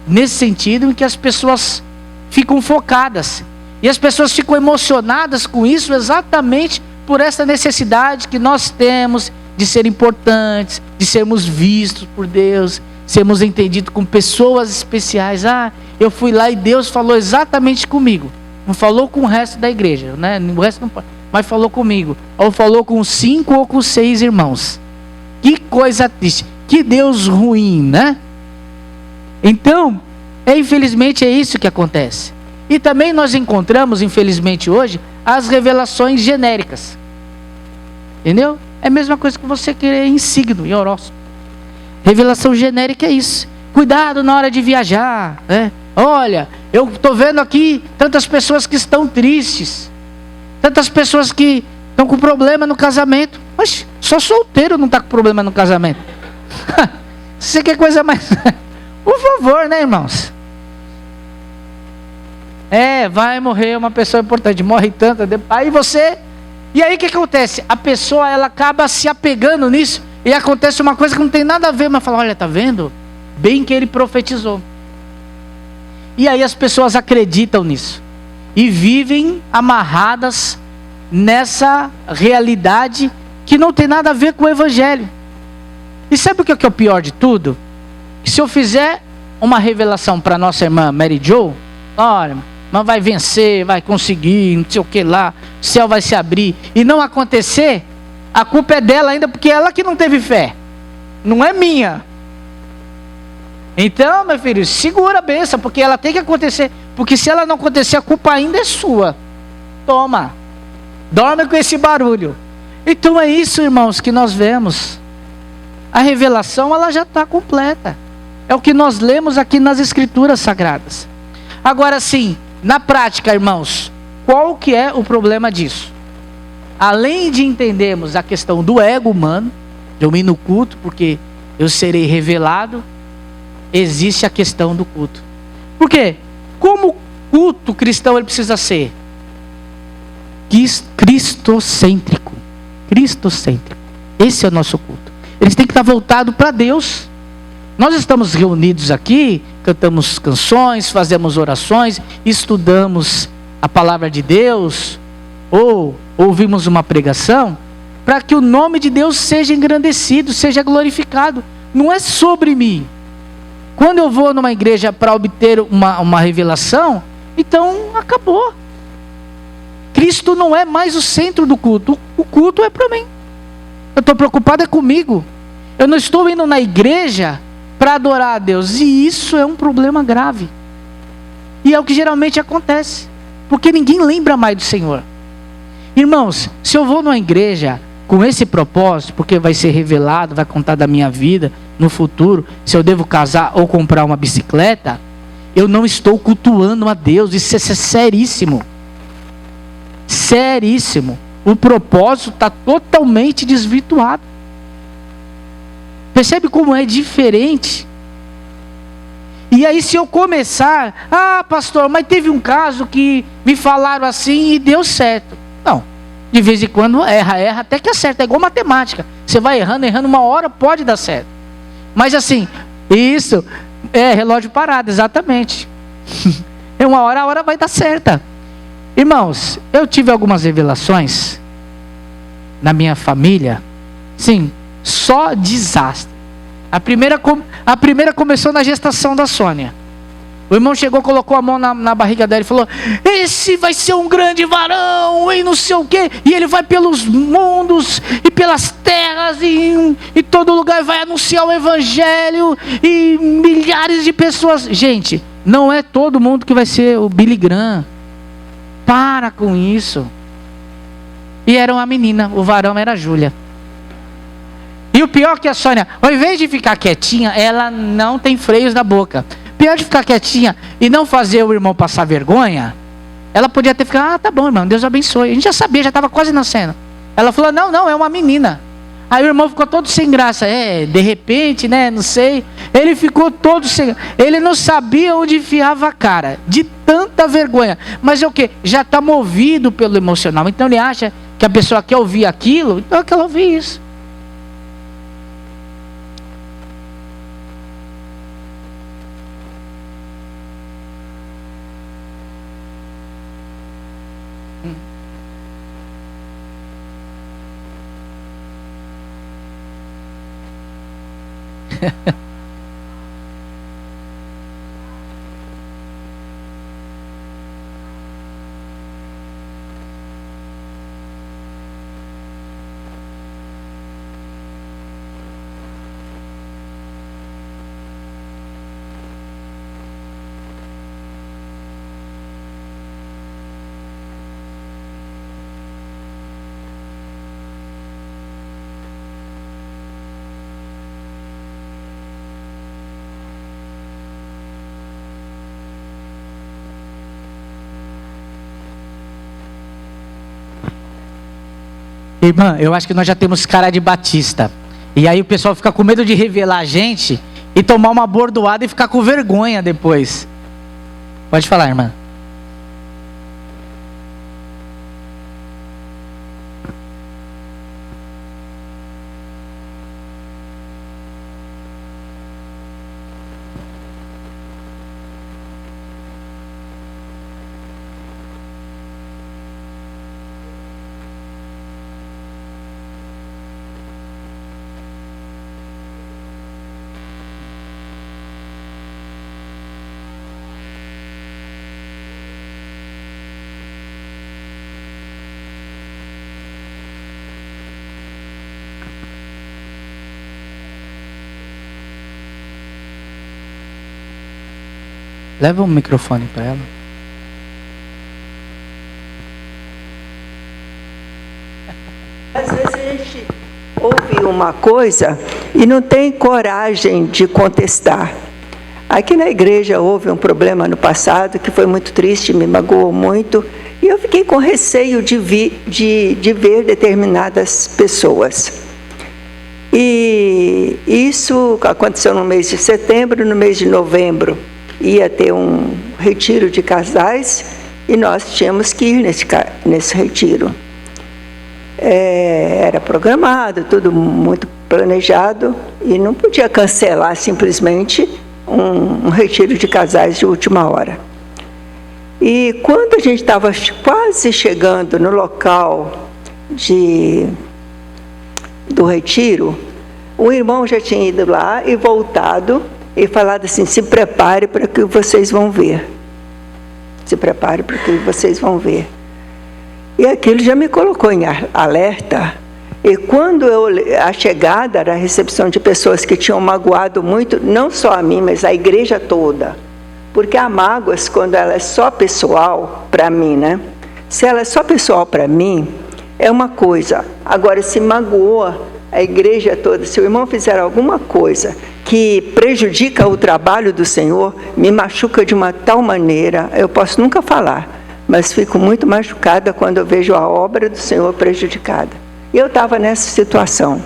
nesse sentido, em que as pessoas ficam focadas, e as pessoas ficam emocionadas com isso, exatamente por essa necessidade que nós temos de ser importantes, de sermos vistos por Deus, sermos entendidos com pessoas especiais. Eu fui lá e Deus falou exatamente comigo, não falou com o resto da igreja, né? O resto não pode, mas falou comigo, ou falou com 5 ou com 6 irmãos. Que coisa triste, que Deus ruim, né? Então, infelizmente é isso que acontece. E também nós encontramos, infelizmente hoje, as revelações genéricas. Entendeu? É a mesma coisa que você querer em signo, em horóscopo. Revelação genérica é isso. Cuidado na hora de viajar, né? Olha, eu estou vendo aqui tantas pessoas que estão tristes, tantas pessoas que estão com problema no casamento. Mas só solteiro não está com problema no casamento. Você quer coisa mais... Por favor, né, irmãos? Vai morrer uma pessoa importante, morre tanta, aí você... E aí o que acontece? A pessoa, ela acaba se apegando nisso, e acontece uma coisa que não tem nada a ver, mas fala: olha, tá vendo? Bem que ele profetizou. E aí as pessoas acreditam nisso, e vivem amarradas nessa realidade que não tem nada a ver com o evangelho. E sabe o que é o pior de tudo? Que se eu fizer uma revelação para nossa irmã Mary Jo: olha, mas vai vencer, vai conseguir, não sei o que lá, o céu vai se abrir, e não acontecer, a culpa é dela ainda, porque ela que não teve fé, não é minha. Então, meu filho, segura a bênção, porque ela tem que acontecer, porque se ela não acontecer, a culpa ainda é sua. Toma, dorme com esse barulho. Então é isso, irmãos, que nós vemos. A revelação, ela já está completa. É o que nós lemos aqui nas Escrituras Sagradas. Agora sim, na prática, irmãos, qual que é o problema disso? Além de entendermos a questão do ego humano, de eu ir no culto porque eu serei revelado, existe a questão do culto. Por quê? Como culto cristão ele precisa ser? Cristocêntrico. Cristocêntrico. Esse é o nosso culto. Ele tem que estar voltado para Deus. Nós estamos reunidos aqui, cantamos canções, fazemos orações, estudamos a palavra de Deus, ou ouvimos uma pregação, para que o nome de Deus seja engrandecido, seja glorificado. Não é sobre mim. Quando eu vou numa igreja para obter uma revelação, então acabou. Cristo não é mais o centro do culto. O culto é para mim. Eu estou preocupado comigo. Eu não estou indo na igreja para adorar a Deus. E isso é um problema grave. E é o que geralmente acontece. Porque ninguém lembra mais do Senhor. Irmãos, se eu vou numa igreja com esse propósito, porque vai ser revelado, vai contar da minha vida no futuro, se eu devo casar ou comprar uma bicicleta, eu não estou cultuando a Deus. Isso é seríssimo. Seríssimo. O propósito está totalmente desvirtuado. Percebe como é diferente? E aí se eu começar, pastor, mas teve um caso que me falaram assim e deu certo. Não, de vez em quando erra até que acerta, é igual matemática. Você vai errando, uma hora pode dar certo. Mas assim, isso é relógio parado, exatamente. Uma hora a hora vai dar certa. Irmãos, eu tive algumas revelações na minha família, sim, só desastre. A primeira começou na gestação da Sônia. O irmão chegou, colocou a mão na barriga dela e falou: esse vai ser um grande varão, e não sei o quê, e ele vai pelos mundos, e pelas terras, e em todo lugar vai anunciar o evangelho, e milhares de pessoas. Gente, não é todo mundo que vai ser o Billy Graham. Para com isso. E era uma menina, o varão era a Júlia. E o pior é que a Sônia, ao invés de ficar quietinha, ela não tem freios na boca. Pior de ficar quietinha e não fazer o irmão passar vergonha, ela podia ter ficado, tá bom, irmão, Deus abençoe. A gente já sabia, já estava quase nascendo. Ela falou, não, é uma menina. Aí o irmão ficou todo sem graça. De repente, né, não sei. Ele ficou todo sem graça. Ele não sabia onde enfiava a cara, de tanta vergonha. Mas é o quê? Já está movido pelo emocional. Então ele acha que a pessoa quer ouvir aquilo, então ela ouvir isso. Irmã, eu acho que nós já temos cara de batista. E aí o pessoal fica com medo de revelar a gente e tomar uma bordoada e ficar com vergonha depois. Pode falar, irmã. Leva um microfone para ela. Às vezes a gente ouve uma coisa e não tem coragem de contestar. Aqui na igreja houve um problema no passado que foi muito triste, me magoou muito, e eu fiquei com receio de ver determinadas pessoas. E isso aconteceu no mês de setembro. No mês de novembro ia ter um retiro de casais e nós tínhamos que ir nesse retiro. Era programado, tudo muito planejado, e não podia cancelar simplesmente um retiro de casais de última hora. E quando a gente estava quase chegando no local do retiro, o irmão já tinha ido lá e voltado e falado assim: se prepare para o que vocês vão ver. Se prepare para o que vocês vão ver. E aquilo já me colocou em alerta. E quando a chegada era a recepção de pessoas que tinham magoado muito, não só a mim, mas a igreja toda. Porque há mágoas quando ela é só pessoal para mim, né? Se ela é só pessoal para mim, é uma coisa. Agora, se magoa a igreja toda, se o irmão fizer alguma coisa que prejudica o trabalho do Senhor, me machuca de uma tal maneira, eu posso nunca falar, mas fico muito machucada quando eu vejo a obra do Senhor prejudicada. E eu estava nessa situação.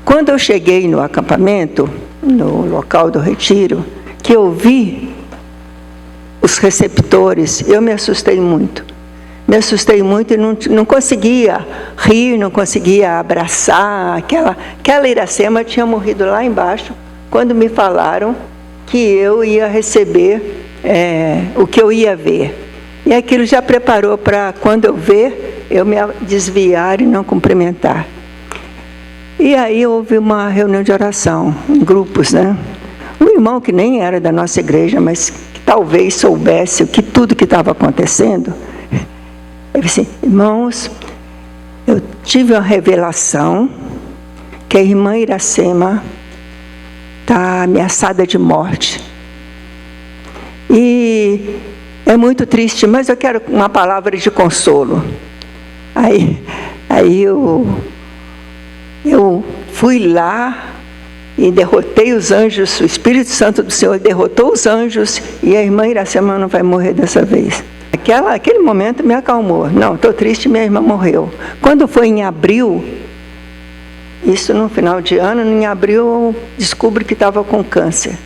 Quando eu cheguei no acampamento, no local do retiro, que eu vi os receptores, eu me assustei muito. Me assustei muito e não conseguia rir, não conseguia abraçar. Aquela Iracema tinha morrido lá embaixo, quando me falaram que eu ia receber o que eu ia ver. E aquilo já preparou para, quando eu ver, eu me desviar e não cumprimentar. E aí houve uma reunião de oração, em grupos, né? Um irmão que nem era da nossa igreja, mas que talvez soubesse tudo que estava acontecendo, ele disse assim: irmãos, eu tive uma revelação que a irmã Iracema está ameaçada de morte. E é muito triste, mas eu quero uma palavra de consolo. Aí eu fui lá e derrotei os anjos, o Espírito Santo do Senhor derrotou os anjos, e a irmã Iracema não vai morrer dessa vez. Aquele momento me acalmou. Não, estou triste, minha irmã morreu. Quando foi em abril, isso no final de ano, em abril eu descubro que estava com câncer.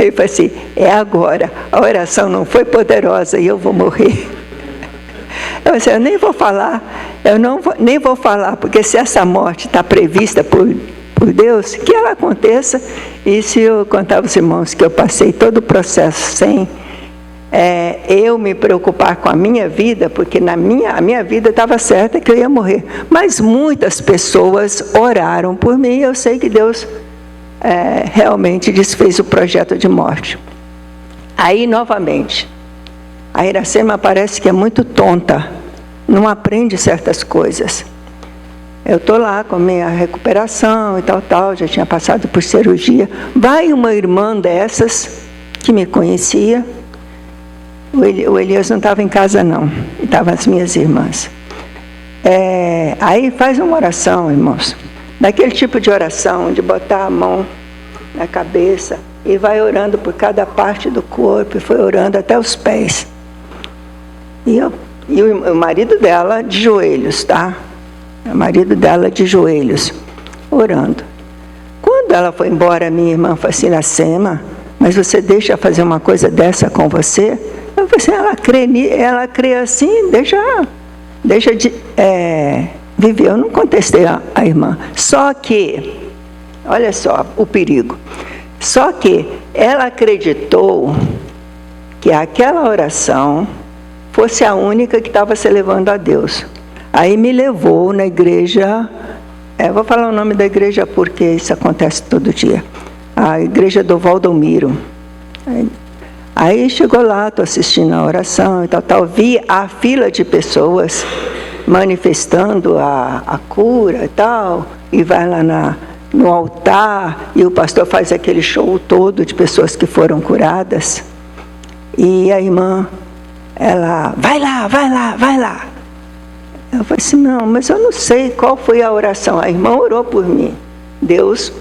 Eu falei assim, é agora, a oração não foi poderosa e eu vou morrer. Eu disse, eu nem vou falar, nem vou falar, porque se essa morte está prevista por Deus, que ela aconteça. E se eu contar aos irmãos que eu passei todo o processo sem eu me preocupar com a minha vida, porque a minha vida estava certa que eu ia morrer. Mas muitas pessoas oraram por mim e eu sei que Deus realmente desfez o projeto de morte. Aí, novamente, a Iracema parece que é muito tonta, não aprende certas coisas. Eu estou lá com a minha recuperação e tal, já tinha passado por cirurgia. Vai uma irmã dessas, que me conhecia, o Elias não estava em casa não, estavam as minhas irmãs. Aí faz uma oração, irmãos, daquele tipo de oração, de botar a mão na cabeça e vai orando por cada parte do corpo, e foi orando até os pés. E o marido dela de joelhos, tá? O marido dela de joelhos, orando. Quando ela foi embora, minha irmã falou assim, Iracema, mas você deixa fazer uma coisa dessa com você? Eu falei assim, ela crê assim, deixa de viver. Eu não contestei a irmã. Só que, olha só o perigo. Só que ela acreditou que aquela oração fosse a única que estava se levando a Deus. Aí me levou na igreja, vou falar o nome da igreja porque isso acontece todo dia, a igreja do Valdomiro. Aí chegou lá, estou assistindo a oração e tal, vi a fila de pessoas manifestando a cura e tal, e vai lá no altar, e o pastor faz aquele show todo de pessoas que foram curadas, e a irmã, ela, vai lá. Eu falei assim, não, mas eu não sei qual foi a oração. A irmã orou por mim. Deus,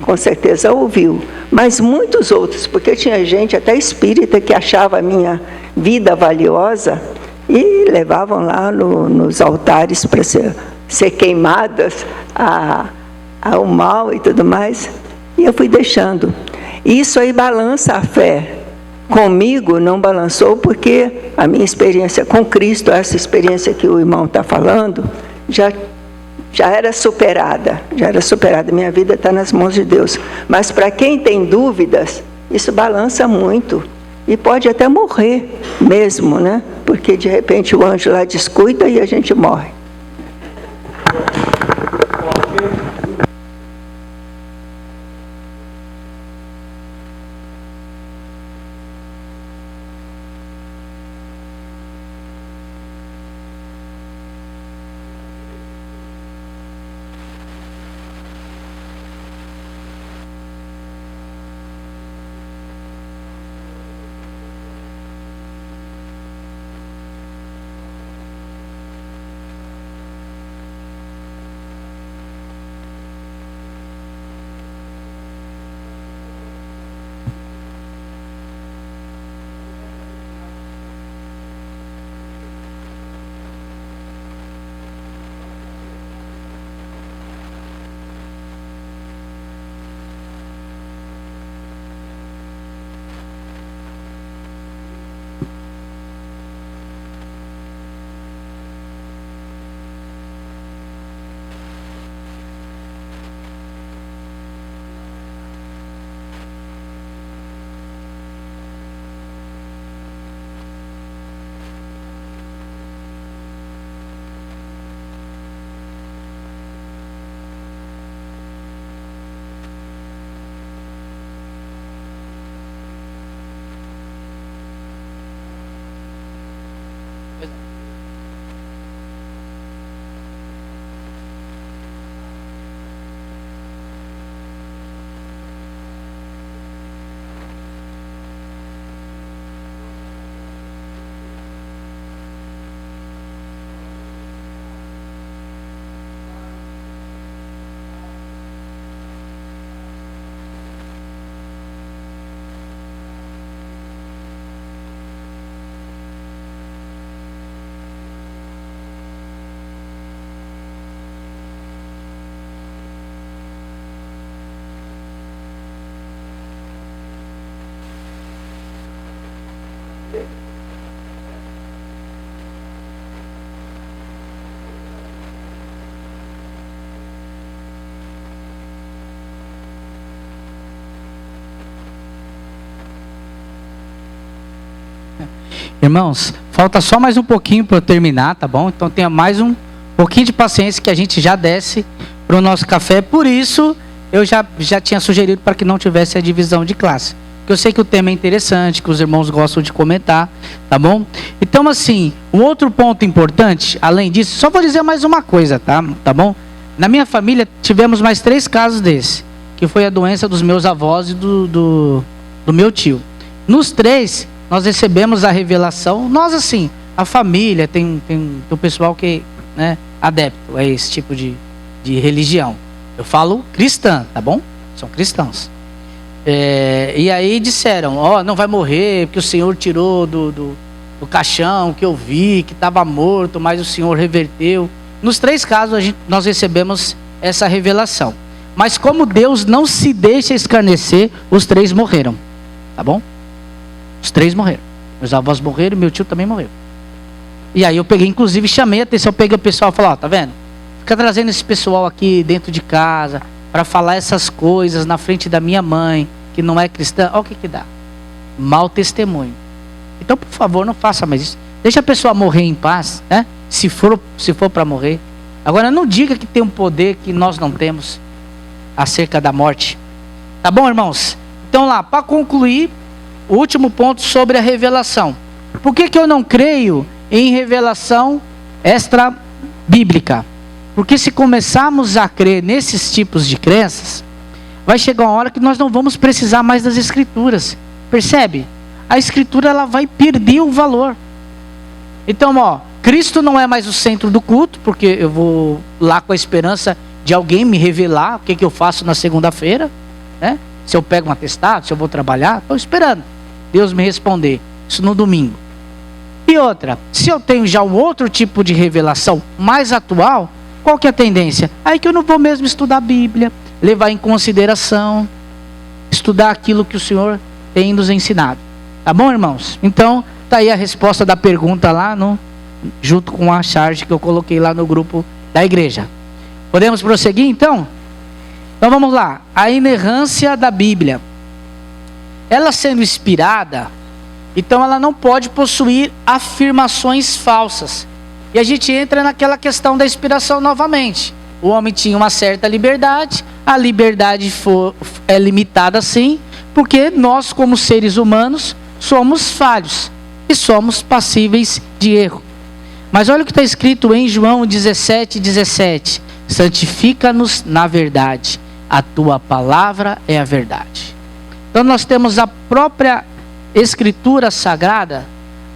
com certeza, ouviu. Mas muitos outros, porque tinha gente, até espírita, que achava a minha vida valiosa e levavam lá nos altares para ser queimadas ao mal e tudo mais. E eu fui deixando. Isso aí balança a fé. Comigo não balançou porque a minha experiência com Cristo, essa experiência que o irmão está falando, já era superada. Minha vida está nas mãos de Deus. Mas para quem tem dúvidas, isso balança muito. E pode até morrer mesmo, né? Porque de repente o anjo lá descuida e a gente morre. Irmãos, falta só mais um pouquinho para eu terminar, tá bom? Então tenha mais um pouquinho de paciência que a gente já desce para o nosso café. Por isso, eu já tinha sugerido para que não tivesse a divisão de classe. Porque eu sei que o tema é interessante, que os irmãos gostam de comentar, tá bom? Então, assim, um outro ponto importante, além disso, só vou dizer mais uma coisa, tá bom? Na minha família, tivemos mais 3 casos desse, que foi a doença dos meus avós e do meu tio. Nos 3... nós recebemos a revelação, nós assim, a família, tem o pessoal que é adepto a esse tipo de religião. Eu falo cristã, tá bom? São cristãos. E aí disseram, não vai morrer, porque o Senhor tirou do caixão que eu vi, que estava morto, mas o Senhor reverteu. Nos 3 casos nós recebemos essa revelação. Mas como Deus não se deixa escarnecer, os 3 morreram, tá bom? Os 3 morreram. Meus avós morreram e meu tio também morreu. E aí eu peguei, inclusive, chamei a atenção, peguei o pessoal e falei, tá vendo? Fica trazendo esse pessoal aqui dentro de casa para falar essas coisas na frente da minha mãe, que não é cristã. Olha o que dá. Mau testemunho. Então, por favor, não faça mais isso. Deixa a pessoa morrer em paz, né? Se for para morrer. Agora, não diga que tem um poder que nós não temos acerca da morte. Tá bom, irmãos? Então lá, para concluir, o último ponto sobre a revelação. Por que eu não creio em revelação extra-bíblica? Porque se começarmos a crer nesses tipos de crenças, vai chegar uma hora que nós não vamos precisar mais das escrituras. Percebe? A escritura ela vai perder o valor. Então, Cristo não é mais o centro do culto, porque eu vou lá com a esperança de alguém me revelar o que eu faço na segunda-feira, né? Se eu pego um atestado, se eu vou trabalhar, estou esperando Deus me responder, isso no domingo. E outra, se eu tenho já um outro tipo de revelação mais atual, qual que é a tendência? Aí que eu não vou mesmo estudar a Bíblia, levar em consideração, estudar aquilo que o Senhor tem nos ensinado. Tá bom, irmãos? Então, tá aí a resposta da pergunta lá, junto com a charge que eu coloquei lá no grupo da igreja. Podemos prosseguir, então? Então vamos lá. A inerrância da Bíblia. Ela sendo inspirada, então ela não pode possuir afirmações falsas. E a gente entra naquela questão da inspiração novamente. O homem tinha uma certa liberdade, a liberdade é limitada sim, porque nós como seres humanos somos falhos e somos passíveis de erro. Mas olha o que está escrito em João 17:17. Santifica-nos na verdade, a tua palavra é a verdade. Então nós temos a própria Escritura Sagrada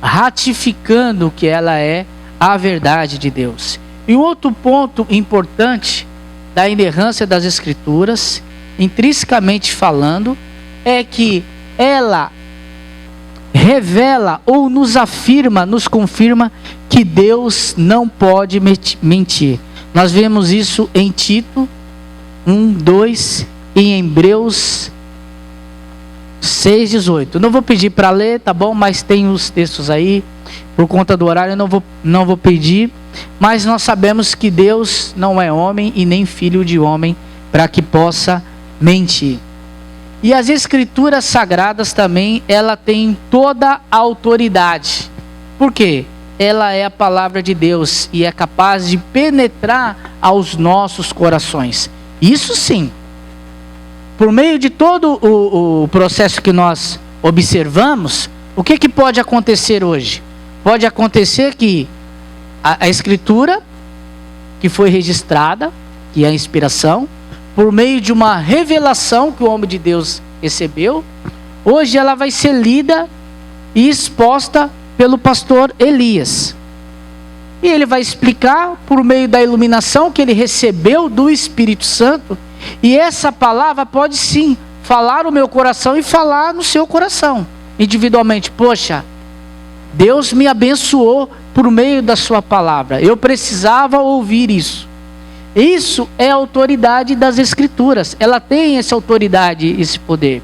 ratificando que ela é a verdade de Deus. E um outro ponto importante da inerrância das Escrituras, intrinsecamente falando, é que ela revela ou nos afirma, nos confirma que Deus não pode mentir. Nós vemos isso em Tito 1:2 e em Hebreus 6:18. Não vou pedir para ler, tá bom? Mas tem os textos aí. Por conta do horário eu não vou pedir. Mas nós sabemos que Deus não é homem e nem filho de homem para que possa mentir. E as Escrituras Sagradas também, ela tem toda a autoridade. Por quê? Ela é a palavra de Deus e é capaz de penetrar aos nossos corações. Isso sim. Por meio de todo o processo que nós observamos, o que pode acontecer hoje? Pode acontecer que a Escritura, que foi registrada, que é a inspiração, por meio de uma revelação que o homem de Deus recebeu, hoje ela vai ser lida e exposta pelo pastor Elias. E ele vai explicar por meio da iluminação que ele recebeu do Espírito Santo. E essa palavra pode sim falar no meu coração e falar no seu coração. Individualmente, poxa, Deus me abençoou por meio da sua palavra. Eu precisava ouvir isso. Isso é a autoridade das Escrituras. Ela tem essa autoridade, esse poder.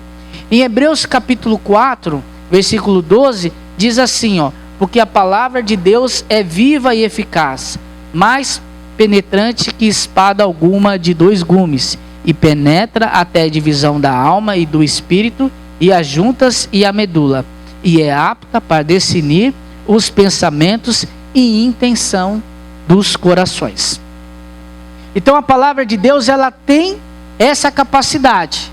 Em Hebreus capítulo 4, versículo 12, diz assim, ó: porque a palavra de Deus é viva e eficaz, mais penetrante que espada alguma de 2 gumes, e penetra até a divisão da alma e do espírito, e as juntas e a medula, e é apta para discernir os pensamentos e intenção dos corações. Então a palavra de Deus, ela tem essa capacidade.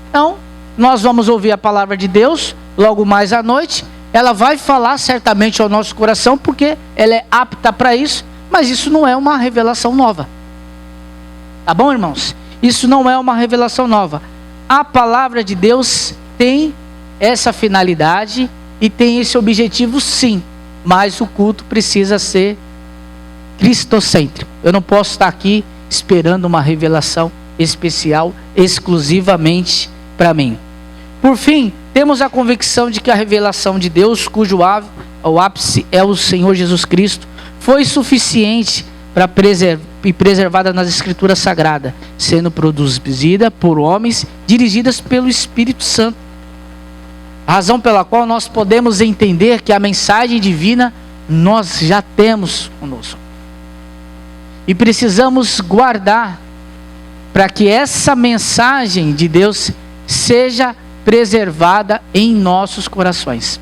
Então, nós vamos ouvir a palavra de Deus logo mais à noite. Ela vai falar certamente ao nosso coração, porque ela é apta para isso, mas isso não é uma revelação nova. Tá bom, irmãos? Isso não é uma revelação nova. A palavra de Deus tem essa finalidade e tem esse objetivo, sim, mas o culto precisa ser cristocêntrico. Eu não posso estar aqui esperando uma revelação especial exclusivamente para mim. Por fim, temos a convicção de que a revelação de Deus, cujo ápice é o Senhor Jesus Cristo, foi suficiente para preservada nas Escrituras Sagradas, sendo produzida por homens dirigidas pelo Espírito Santo. A razão pela qual nós podemos entender que a mensagem divina nós já temos conosco. E precisamos guardar para que essa mensagem de Deus seja preservada em nossos corações.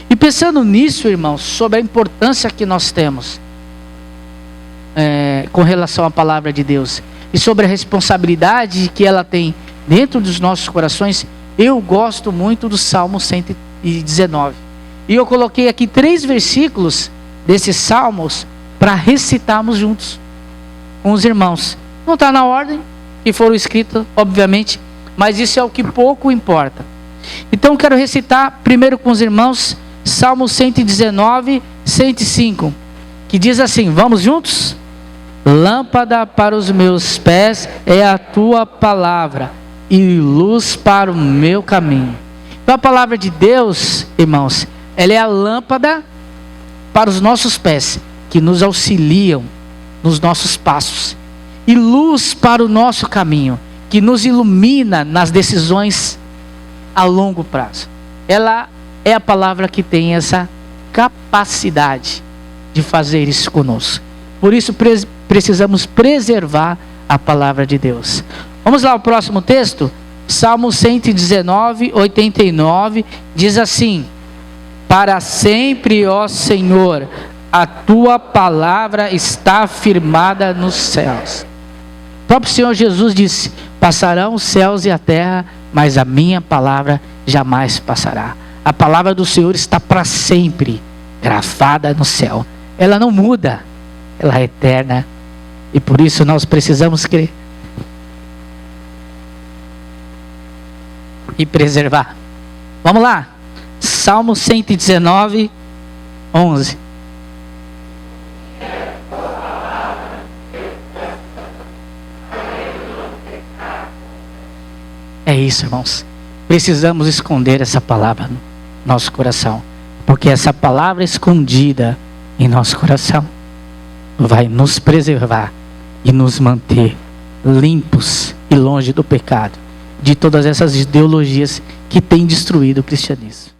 E pensando nisso, irmãos, sobre a importância que nós temos com relação à palavra de Deus e sobre a responsabilidade que ela tem dentro dos nossos corações, eu gosto muito do Salmo 119. E eu coloquei aqui 3 versículos desses salmos para recitarmos juntos com os irmãos. Não está na ordem que foram escritos, obviamente, mas isso é o que pouco importa. Então quero recitar primeiro com os irmãos Salmo 119, 105, que diz assim, vamos juntos? Lâmpada para os meus pés é a tua palavra e luz para o meu caminho. Então a palavra de Deus, irmãos, ela é a lâmpada para os nossos pés, que nos auxiliam nos nossos passos, e luz para o nosso caminho, que nos ilumina nas decisões a longo prazo. Ela é a palavra que tem essa capacidade de fazer isso conosco. Por isso precisamos preservar a palavra de Deus. Vamos lá ao próximo texto? Salmo 119, 89, diz assim: para sempre, ó Senhor, a tua palavra está firmada nos céus. O próprio Senhor Jesus disse: passarão os céus e a terra, mas a minha palavra jamais passará. A palavra do Senhor está para sempre gravada no céu. Ela não muda, ela é eterna. E por isso nós precisamos crer e preservar. Vamos lá. Salmo 119, 11. É isso, irmãos. Precisamos esconder essa palavra no nosso coração, porque essa palavra escondida em nosso coração vai nos preservar e nos manter limpos e longe do pecado, de todas essas ideologias que têm destruído o cristianismo.